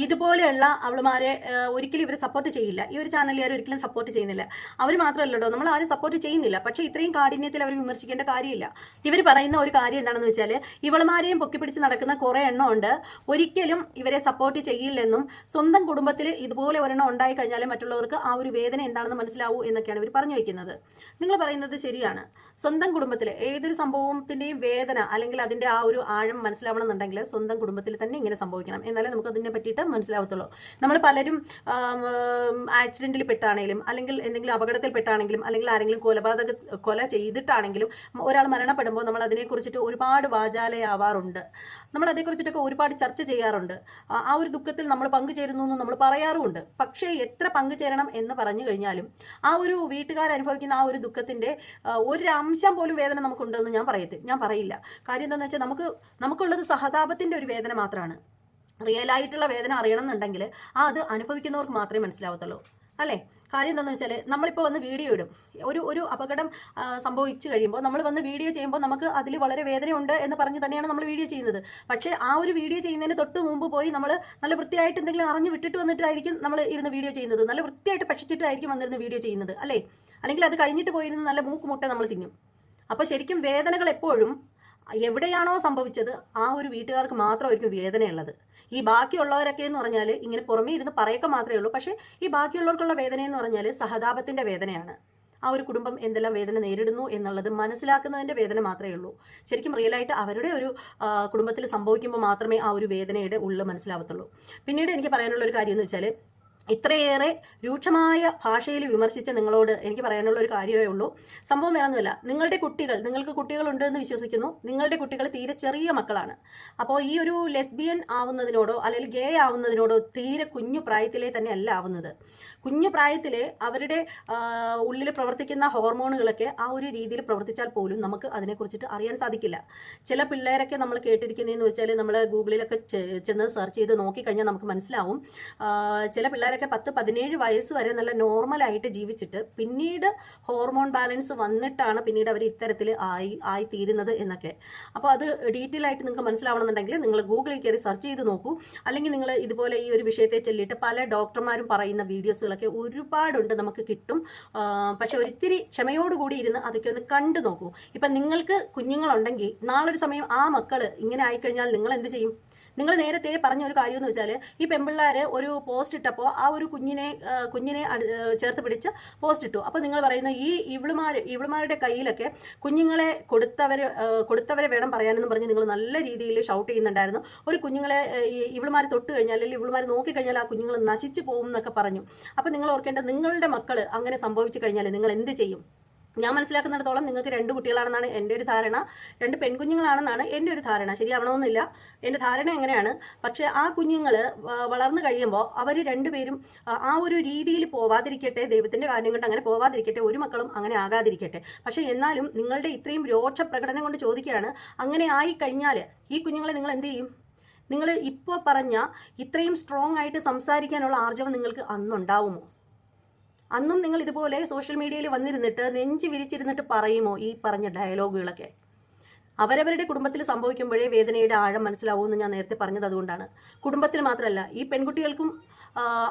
ഇതുപോലെയുള്ള അവളുമാരെ ഒരിക്കലും ഇവർ സപ്പോർട്ട് ചെയ്യില്ല, ഈ ഒരു ചാനലുകാർ ഒരിക്കലും സപ്പോർട്ട് ചെയ്യുന്നില്ല. അവർ മാത്രമല്ലല്ലോ, നമ്മൾ ആരും സപ്പോർട്ട് ചെയ്യുന്നില്ല. പക്ഷേ ഇത്രയും കാഠിന്യത്തിൽ അവർ വിമർശിക്കേണ്ട കാര്യമില്ല. ഇവർ പറയുന്ന ഒരു കാര്യം എന്താണെന്ന് വെച്ചാൽ, ഇവളുമാരെയും പൊക്കിപ്പിടിച്ച് നടക്കുന്ന കുറേ എണ്ണം ഉണ്ട്, ഒരിക്കലും ഇവരെ സപ്പോർട്ട് ചെയ്യില്ലെന്നും സ്വന്തം കുടുംബത്തിൽ ഇതുപോലെ ഒരെണ്ണം ഉണ്ടായി കഴിഞ്ഞാൽ മറ്റുള്ളവർക്ക് ആ ഒരു വേദന എന്താണെന്ന് മനസ്സിലാവൂ എന്നൊക്കെയാണ് ഇവർ പറഞ്ഞു വയ്ക്കുന്നത്. നിങ്ങൾ പറയുന്നത് ശരിയാണ്. സ്വന്തം കുടുംബത്തിൽ ഏതൊരു സംഭവത്തിന്റെയും വേദന അല്ലെങ്കിൽ അതിന്റെ ആ ഒരു ആഴം മനസ്സിലാവണം എന്നുണ്ടെങ്കിൽ സ്വന്തം കുടുംബത്തിൽ തന്നെ ഇങ്ങനെ സംഭവിക്കണം, എന്നാലേ നമുക്ക് അതിനെ പറ്റിയിട്ട് മനസ്സിലാവത്തുള്ളൂ. നമ്മൾ പലരും ആക്സിഡന്റിൽ പെട്ടാണെങ്കിലും അല്ലെങ്കിൽ എന്തെങ്കിലും അപകടത്തിൽ പെട്ടാണെങ്കിലും അല്ലെങ്കിൽ ആരെങ്കിലും കൊല ചെയ്തിട്ടാണെങ്കിലും ഒരാൾ മരണപ്പെടുമ്പോൾ നമ്മൾ അതിനെക്കുറിച്ചിട്ട് ഒരുപാട് വാചാലയാവാറുണ്ട്. നമ്മൾ അതേക്കുറിച്ചിട്ടൊക്കെ ഒരുപാട് ചർച്ച ചെയ്യാറുണ്ട്. ആ ഒരു ദുഃഖത്തിൽ നമ്മൾ പങ്കുചേരുന്നു എന്ന് നമ്മൾ പറയാറുമുണ്ട്. പക്ഷേ എത്ര പങ്കുചേരണം എന്ന് പറഞ്ഞു കഴിഞ്ഞാലും ആ ഒരു വീട്ടുകാർ അനുഭവിക്കുന്ന ആ ഒരു ദുഃഖത്തിന്റെ ഒരു അംശം പോലും വേദന നമുക്കുണ്ടെന്ന് ഞാൻ പറയില്ല. കാര്യം എന്താണെന്ന് വെച്ചാൽ നമുക്കുള്ളത് സഹതാപത്തിന്റെ ഒരു വേദന മാത്രമാണ്. റിയലായിട്ടുള്ള വേദന അറിയണം എന്നുണ്ടെങ്കിൽ അത് അനുഭവിക്കുന്നവർക്ക് മാത്രമേ മനസ്സിലാവത്തുള്ളൂ, അല്ലേ? കാര്യം എന്താണെന്ന് വെച്ചാൽ, നമ്മളിപ്പോൾ വന്ന് വീഡിയോ ഇടും, ഒരു അപകടം സംഭവിച്ചു കഴിയുമ്പോൾ നമ്മൾ വന്ന് വീഡിയോ ചെയ്യുമ്പോൾ നമുക്ക് അതിൽ വളരെ വേദനയുണ്ട് എന്ന് പറഞ്ഞ് തന്നെയാണ് നമ്മൾ വീഡിയോ ചെയ്യുന്നത്. പക്ഷേ ആ ഒരു വീഡിയോ ചെയ്യുന്നതിന് തൊട്ട് മുമ്പ് പോയി നമ്മൾ നല്ല വൃത്തിയായിട്ട് എന്തെങ്കിലും അറിഞ്ഞ് വിട്ടിട്ട് വന്നിട്ടായിരിക്കും നമ്മൾ ഇരുന്ന് വീഡിയോ ചെയ്യുന്നത്, നല്ല വൃത്തിയായിട്ട് ഭക്ഷിച്ചിട്ടായിരിക്കും വന്നിരുന്ന് വീഡിയോ ചെയ്യുന്നത്, അല്ലേ? അല്ലെങ്കിൽ അത് കഴിഞ്ഞിട്ട് പോയിരുന്ന് നല്ല മൂക്കുമുട്ട നമ്മൾ തിന്നും. അപ്പോൾ ശരിക്കും വേദനകൾ എപ്പോഴും എവിടെയാണോ സംഭവിച്ചത് ആ ഒരു വീട്ടുകാർക്ക് മാത്രമായിരിക്കും വേദനയുള്ളത്. ഈ ബാക്കിയുള്ളവരൊക്കെ എന്ന് പറഞ്ഞാൽ ഇങ്ങനെ പുറമേ ഇരുന്ന് പറയൊക്കെ മാത്രമേ ഉള്ളൂ. പക്ഷേ ഈ ബാക്കിയുള്ളവർക്കുള്ള വേദന എന്ന് പറഞ്ഞാൽ സഹതാപത്തിന്റെ വേദനയാണ്. ആ ഒരു കുടുംബം എന്തെല്ലാം വേദന നേരിടുന്നു എന്നുള്ളത് മനസ്സിലാക്കുന്നതിന്റെ വേദന മാത്രമേ ഉള്ളൂ. ശരിക്കും റിയലായിട്ട് അവരുടെ ഒരു കുടുംബത്തിൽ സംഭവിക്കുമ്പോൾ മാത്രമേ ആ ഒരു വേദനയുടെ ഉള്ളിൽ മനസ്സിലാവത്തുള്ളൂ. പിന്നീട് എനിക്ക് പറയാനുള്ള ഒരു കാര്യം എന്ന് വെച്ചാൽ, ഇത്രയേറെ രൂക്ഷമായ ഭാഷയിൽ വിമർശിച്ച നിങ്ങളോട് എനിക്ക് പറയാനുള്ള ഒരു കാര്യമേ ഉള്ളൂ. സംഭവം വേറൊന്നുമില്ല, നിങ്ങൾക്ക് കുട്ടികളുണ്ട് എന്ന് വിശ്വസിക്കുന്നു. നിങ്ങളുടെ കുട്ടികൾ തീരെ ചെറിയ മക്കളാണ്. അപ്പോൾ ഈ ഒരു ലെസ്ബിയൻ ആവുന്നതിനോടോ അല്ലെങ്കിൽ ഗേ ആവുന്നതിനോടോ തീരെ കുഞ്ഞു പ്രായത്തിലേ തന്നെ അല്ല ആവുന്നത്. കുഞ്ഞു പ്രായത്തിൽ അവരുടെ ഉള്ളിൽ പ്രവർത്തിക്കുന്ന ഹോർമോണുകളൊക്കെ ആ ഒരു രീതിയിൽ പ്രവർത്തിച്ചാൽ പോലും നമുക്ക് അതിനെക്കുറിച്ചിട്ട് അറിയാൻ സാധിക്കില്ല. ചില പിള്ളേരൊക്കെ നമ്മൾ കേട്ടിരിക്കുന്നതെന്ന് വെച്ചാൽ, നമ്മൾ ഗൂഗിളിലൊക്കെ ചെന്ന് സെർച്ച് ചെയ്ത് നോക്കിക്കഴിഞ്ഞാൽ നമുക്ക് മനസ്സിലാവും, ചില പിള്ളേരൊക്കെ 10-17 വയസ്സ് വരെ നല്ല നോർമലായിട്ട് ജീവിച്ചിട്ട് പിന്നീട് ഹോർമോൺ ബാലൻസ് വന്നിട്ടാണ് പിന്നീട് അവർ ഇത്തരത്തിൽ ആയി തീരുന്നത് എന്നൊക്കെ. അപ്പോൾ അത് ഡീറ്റെയിൽ ആയിട്ട് നിങ്ങൾക്ക് മനസ്സിലാവണമെന്നുണ്ടെങ്കിൽ നിങ്ങൾ ഗൂഗിളിൽ കയറി സെർച്ച് ചെയ്ത് നോക്കൂ. അല്ലെങ്കിൽ നിങ്ങൾ ഇതുപോലെ ഈ ഒരു വിഷയത്തെ ചൊല്ലിയിട്ട് പല ഡോക്ടർമാരും പറയുന്ന വീഡിയോസുകളൊക്കെ ഒരുപാടുണ്ട്, നമുക്ക് കിട്ടും. പക്ഷെ ഒരിത്തിരി ക്ഷമയോടുകൂടി ഇരുന്ന് അതൊക്കെ ഒന്ന് കണ്ടു നോക്കൂ. ഇപ്പം നിങ്ങൾക്ക് കുഞ്ഞുങ്ങളുണ്ടെങ്കിൽ നാളൊരു സമയം ആ മക്കൾ ഇങ്ങനെ ആയിക്കഴിഞ്ഞാൽ നിങ്ങൾ എന്ത് ചെയ്യും? നിങ്ങൾ നേരത്തെ പറഞ്ഞ ഒരു കാര്യം എന്ന് വെച്ചാൽ, ഈ പെൺപിള്ളേർ ഒരു പോസ്റ്റ് ഇട്ടപ്പോൾ ആ ഒരു കുഞ്ഞിനെ ചേർത്ത് പിടിച്ച് പോസ്റ്റ് ഇട്ടു. അപ്പോൾ നിങ്ങൾ പറയുന്ന ഈ ഇവളുമാരുടെ കയ്യിലൊക്കെ കുഞ്ഞുങ്ങളെ കൊടുത്തവരെ വേണം പറയാനെന്ന് പറഞ്ഞ് നിങ്ങൾ നല്ല രീതിയിൽ ഷൗട്ട് ചെയ്യുന്നുണ്ടായിരുന്നു. ഒരു കുഞ്ഞുങ്ങളെ ഇവളുമാർ തൊട്ട് കഴിഞ്ഞാൽ അല്ലെങ്കിൽ ഇവളുമാർ നോക്കിക്കഴിഞ്ഞാൽ ആ കുഞ്ഞുങ്ങൾ നശിച്ചു പോകും എന്നൊക്കെ പറഞ്ഞു. അപ്പോൾ നിങ്ങൾ ഓർക്കേണ്ടത്, നിങ്ങളുടെ മക്കൾ അങ്ങനെ സംഭവിച്ചു കഴിഞ്ഞാൽ നിങ്ങൾ എന്ത് ചെയ്യും? ഞാൻ മനസ്സിലാക്കുന്നിടത്തോളം നിങ്ങൾക്ക് 2 കുട്ടികളാണെന്നാണ് എൻ്റെ ഒരു ധാരണ, 2 പെൺകുഞ്ഞുങ്ങളാണെന്നാണ് എൻ്റെ ഒരു ധാരണ. ശരിയാവണമെന്നില്ല, എൻ്റെ ധാരണ എങ്ങനെയാണ്. പക്ഷേ ആ കുഞ്ഞുങ്ങൾ വളർന്നു കഴിയുമ്പോൾ അവർ രണ്ടുപേരും ആ ഒരു രീതിയിൽ പോവാതിരിക്കട്ടെ, ദൈവത്തിൻ്റെ കാര്യം കൊണ്ട് അങ്ങനെ പോവാതിരിക്കട്ടെ, ഒരു മക്കളും അങ്ങനെ ആകാതിരിക്കട്ടെ. പക്ഷേ എന്നാലും നിങ്ങളുടെ ഇത്രയും രോക്ഷ പ്രകടനം കൊണ്ട് ചോദിക്കുകയാണ്, അങ്ങനെ ആയിക്കഴിഞ്ഞാൽ ഈ കുഞ്ഞുങ്ങളെ നിങ്ങൾ എന്ത് ചെയ്യും? നിങ്ങൾ ഇപ്പോൾ പറഞ്ഞ ഇത്രയും സ്ട്രോങ് ആയിട്ട് സംസാരിക്കാനുള്ള ആർജവം നിങ്ങൾക്ക് അന്നുണ്ടാവുമോ? അന്നും നിങ്ങൾ ഇതുപോലെ സോഷ്യൽ മീഡിയയിൽ വന്നിരുന്നിട്ട് നെഞ്ച് വിരിച്ചിരുന്നിട്ട് പറയുമോ ഈ പറഞ്ഞ ഡയലോഗുകളൊക്കെ? അവരവരുടെ കുടുംബത്തിൽ സംഭവിക്കുമ്പോഴേ വേദനയുടെ ആഴം മനസ്സിലാവുമെന്ന് ഞാൻ നേരത്തെ പറഞ്ഞത് അതുകൊണ്ടാണ്. കുടുംബത്തിൽ മാത്രമല്ല, ഈ പെൺകുട്ടികൾക്കും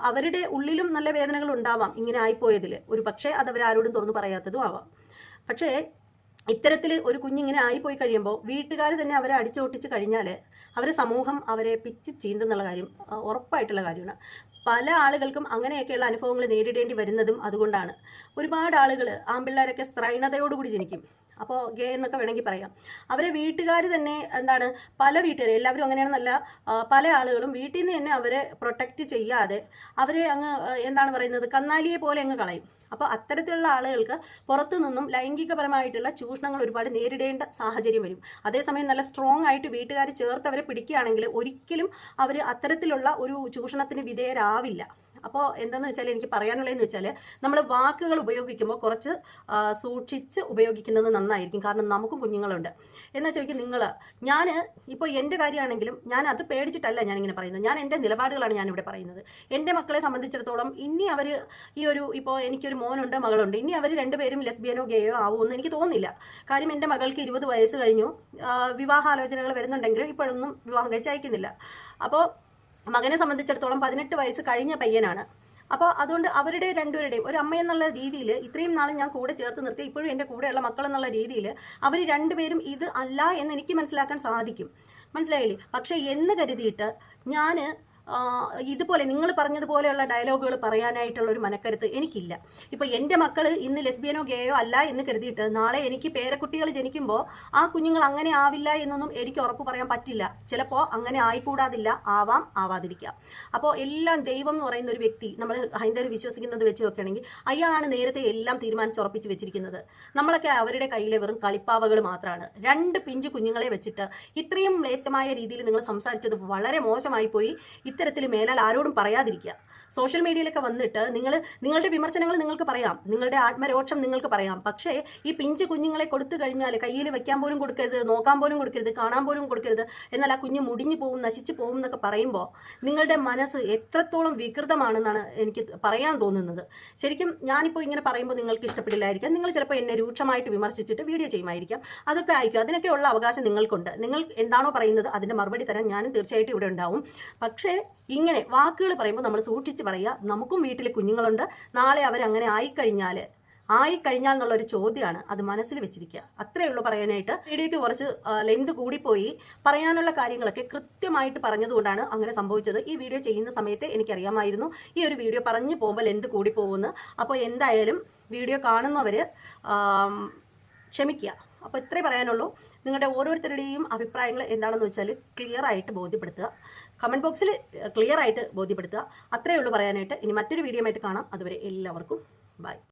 അവരുടെ ഉള്ളിലും നല്ല വേദനകൾ ഉണ്ടാവാം ഇങ്ങനെ ആയിപ്പോയതിൽ. ഒരു പക്ഷേ അത് അവരാരോടും തുറന്നു പറയാത്തതും ആവാം. പക്ഷേ ഇത്തരത്തിൽ ഒരു കുഞ്ഞിങ്ങനെ ആയിപ്പോയി കഴിയുമ്പോൾ വീട്ടുകാർ തന്നെ അവരെ അടിച്ചോട്ടിച്ച് കഴിഞ്ഞാൽ അവരെ സമൂഹം അവരെ പിച്ച് ചീന്തെന്നുള്ള കാര്യം ഉറപ്പായിട്ടുള്ള കാര്യമാണ്. പല ആളുകൾക്കും അങ്ങനെയൊക്കെയുള്ള അനുഭവങ്ങൾ നേരിടേണ്ടി വരുന്നതും അതുകൊണ്ടാണ്. ഒരുപാട് ആളുകൾ, ആൺപിള്ളേരൊക്കെ സ്ത്രൈണതയോടുകൂടി ജനിക്കും. അപ്പോൾ ഗേ എന്നൊക്കെ വേണമെങ്കിൽ പറയാം. അവരെ വീട്ടുകാർ തന്നെ പല വീട്ടുകാരും, എല്ലാവരും അങ്ങനെയാണെന്നല്ല, പല ആളുകളും വീട്ടിൽ നിന്ന് തന്നെ അവരെ പ്രൊട്ടക്റ്റ് ചെയ്യാതെ അവരെ അങ്ങ് കന്നാലിയെ പോലെ അങ്ങ് കളയും. അപ്പോൾ അത്തരത്തിലുള്ള ആളുകൾക്ക് പുറത്തു നിന്നും ലൈംഗികപരമായിട്ടുള്ള ചൂഷണങ്ങൾ ഒരുപാട് നേരിടേണ്ട സാഹചര്യം വരും. അതേസമയം നല്ല സ്ട്രോങ് ആയിട്ട് വീട്ടുകാർ ചേർത്ത് അവരെ പിടിക്കുകയാണെങ്കിൽ ഒരിക്കലും അവർ അത്തരത്തിലുള്ള ഒരു ചൂഷണത്തിന് വിധേയരാവില്ല. അപ്പോൾ എന്താണെന്ന് വെച്ചാൽ എനിക്ക് പറയാനുള്ളതെന്ന് വെച്ചാൽ, നമ്മൾ വാക്കുകൾ ഉപയോഗിക്കുമ്പോൾ കുറച്ച് സൂക്ഷിച്ച് ഉപയോഗിക്കുന്നത് നന്നായിരിക്കും. കാരണം നമുക്കും കുഞ്ഞുങ്ങളുണ്ട്. എന്നാൽ ചോദിക്കും ഞാൻ ഇപ്പോൾ എൻ്റെ കാര്യമാണെങ്കിലും ഞാൻ അത് പേടിച്ചിട്ടല്ല ഞാനിങ്ങനെ പറയുന്നത്. ഞാൻ എൻ്റെ നിലപാടുകളാണ് ഞാനിവിടെ പറയുന്നത്. എൻ്റെ മക്കളെ സംബന്ധിച്ചിടത്തോളം ഇനി അവർ ഇപ്പോൾ എനിക്കൊരു മോനുണ്ട്, മകളുണ്ട്, ഇനി അവർ രണ്ടുപേരും ലെസ്ബിയനോ ഗേയോ ആവുമെന്ന് എനിക്ക് തോന്നുന്നില്ല. കാര്യം എൻ്റെ മകൾക്ക് 20 വയസ്സ് കഴിഞ്ഞു. വിവാഹാലോചനകൾ വരുന്നുണ്ടെങ്കിലും ഇപ്പോഴൊന്നും വിവാഹം കഴിച്ച് അയക്കുന്നില്ല. അപ്പോൾ മകനെ സംബന്ധിച്ചിടത്തോളം 18 വയസ്സ് കഴിഞ്ഞ പയ്യനാണ്. അപ്പോൾ അതുകൊണ്ട് അവരുടെ രണ്ടുപേരുടെയും ഒരു അമ്മയെന്നുള്ള രീതിയിൽ ഇത്രയും നാളും ഞാൻ കൂടെ ചേർത്ത് നിർത്തി, ഇപ്പോഴും എൻ്റെ കൂടെയുള്ള മക്കളെന്നുള്ള രീതിയിൽ അവർ രണ്ടുപേരും ഇത് അല്ല എന്ന് എനിക്ക് മനസ്സിലാക്കാൻ സാധിക്കും. മനസ്സിലായില്ലേ? പക്ഷേ എന്ന് കരുതിയിട്ട് ഞാൻ ഇതുപോലെ നിങ്ങൾ പറഞ്ഞതുപോലെയുള്ള ഡയലോഗുകൾ പറയാനായിട്ടുള്ള ഒരു മനക്കരുത്ത് എനിക്കില്ല. ഇപ്പോൾ എൻ്റെ മക്കൾ ഇന്ന് ലെസ്ബിയനോ ഗേയോ അല്ല എന്ന് കരുതിയിട്ട് നാളെ എനിക്ക് പേരക്കുട്ടികൾ ജനിക്കുമ്പോൾ ആ കുഞ്ഞുങ്ങൾ അങ്ങനെ ആവില്ല എന്നൊന്നും എനിക്ക് ഉറപ്പ് പറയാൻ പറ്റില്ല. ചിലപ്പോൾ അങ്ങനെ ആയിക്കൂടാതില്ല, ആവാം, ആവാതിരിക്കാം. അപ്പോൾ എല്ലാം ദൈവം എന്ന് പറയുന്ന ഒരു വ്യക്തി, നമ്മൾ ഹൈന്ദവർ വിശ്വസിക്കുന്നത് വെച്ച് നോക്കുകയാണെങ്കിൽ അയാളാണ് നേരത്തെ എല്ലാം തീരുമാനിച്ചുറപ്പിച്ച് വെച്ചിരിക്കുന്നത്. നമ്മളൊക്കെ അവരുടെ കയ്യിലെ വെറും കളിപ്പാവകൾ മാത്രമാണ്. 2 പിഞ്ചു കുഞ്ഞുങ്ങളെ വെച്ചിട്ട് ഇത്രയും മ്ലേച്ഛമായ രീതിയിൽ നിങ്ങൾ സംസാരിച്ചത് വളരെ മോശമായി പോയി. ഇത്തരത്തിൽ മേലാൽ ആരോടും പറയാതിരിക്കുക. സോഷ്യൽ മീഡിയയിലൊക്കെ വന്നിട്ട് നിങ്ങളുടെ വിമർശനങ്ങൾ നിങ്ങൾക്ക് പറയാം, നിങ്ങളുടെ ആത്മരോക്ഷം നിങ്ങൾക്ക് പറയാം. പക്ഷേ ഈ പിഞ്ച് കുഞ്ഞുങ്ങളെ കൊടുത്തു കഴിഞ്ഞാൽ കയ്യിൽ വയ്ക്കാൻ പോലും കൊടുക്കരുത്, നോക്കാൻ പോലും കൊടുക്കരുത്, കാണാൻ പോലും കൊടുക്കരുത്, എന്നാൽ ആ കുഞ്ഞ് മുടിഞ്ഞു പോവും, നശിച്ചു പോവും എന്നൊക്കെ പറയുമ്പോൾ നിങ്ങളുടെ മനസ്സ് എത്രത്തോളം വികൃതമാണെന്നാണ് എനിക്ക് പറയാൻ തോന്നുന്നത്. ശരിക്കും ഞാനിപ്പോൾ ഇങ്ങനെ പറയുമ്പോൾ നിങ്ങൾക്ക് ഇഷ്ടപ്പെടില്ലായിരിക്കാം. നിങ്ങൾ ചിലപ്പോൾ എന്നെ രൂക്ഷമായിട്ട് വിമർശിച്ചിട്ട് വീഡിയോ ചെയ്യുമായിരിക്കാം. അതൊക്കെ അയക്കും. അതിനൊക്കെയുള്ള അവകാശം നിങ്ങൾക്കുണ്ട്. നിങ്ങൾ എന്താണോ പറയുന്നത് അതിൻ്റെ മറുപടി തരാൻ ഞാനും തീർച്ചയായിട്ടും ഇവിടെ ഉണ്ടാവും. പക്ഷേ ഇങ്ങനെ വാക്കുകൾ പറയുമ്പോൾ നമ്മൾ സൂക്ഷിച്ച് പറയുക. നമുക്കും വീട്ടിൽ കുഞ്ഞുങ്ങളുണ്ട്. നാളെ അവരങ്ങനെ ആയിക്കഴിഞ്ഞാൽ എന്നുള്ളൊരു ചോദ്യമാണ്. അത് മനസ്സിൽ വെച്ചിരിക്കുക. അത്രയേ ഉള്ളൂ പറയാനായിട്ട്. വീഡിയോയ്ക്ക് കുറച്ച് ലെന്ത് കൂടിപ്പോയി. പറയാനുള്ള കാര്യങ്ങളൊക്കെ കൃത്യമായിട്ട് പറഞ്ഞതുകൊണ്ടാണ് അങ്ങനെ സംഭവിച്ചത്. ഈ വീഡിയോ ചെയ്യുന്ന സമയത്ത് എനിക്കറിയാമായിരുന്നു ഈ ഒരു വീഡിയോ പറഞ്ഞു പോകുമ്പോൾ ലെന്ത് കൂടിപ്പോകുമെന്ന്. അപ്പോൾ എന്തായാലും വീഡിയോ കാണുന്നവർ ക്ഷമിക്കുക. അപ്പോൾ ഇത്രേ പറയാനുള്ളൂ. നിങ്ങളുടെ ഓരോരുത്തരുടെയും അഭിപ്രായങ്ങൾ എന്താണെന്ന് വെച്ചാൽ ക്ലിയർ ആയിട്ട് ബോധ്യപ്പെടുത്തുക. കമൻറ്റ് ബോക്സിൽ ക്ലിയർ ആയിട്ട് ബോധ്യപ്പെടുത്തുക. അത്രയേ ഉള്ളൂ പറയാനായിട്ട്. ഇനി മറ്റൊരു വീഡിയോ ആയിട്ട് കാണാം. അതുവരെ എല്ലാവർക്കും ബൈ.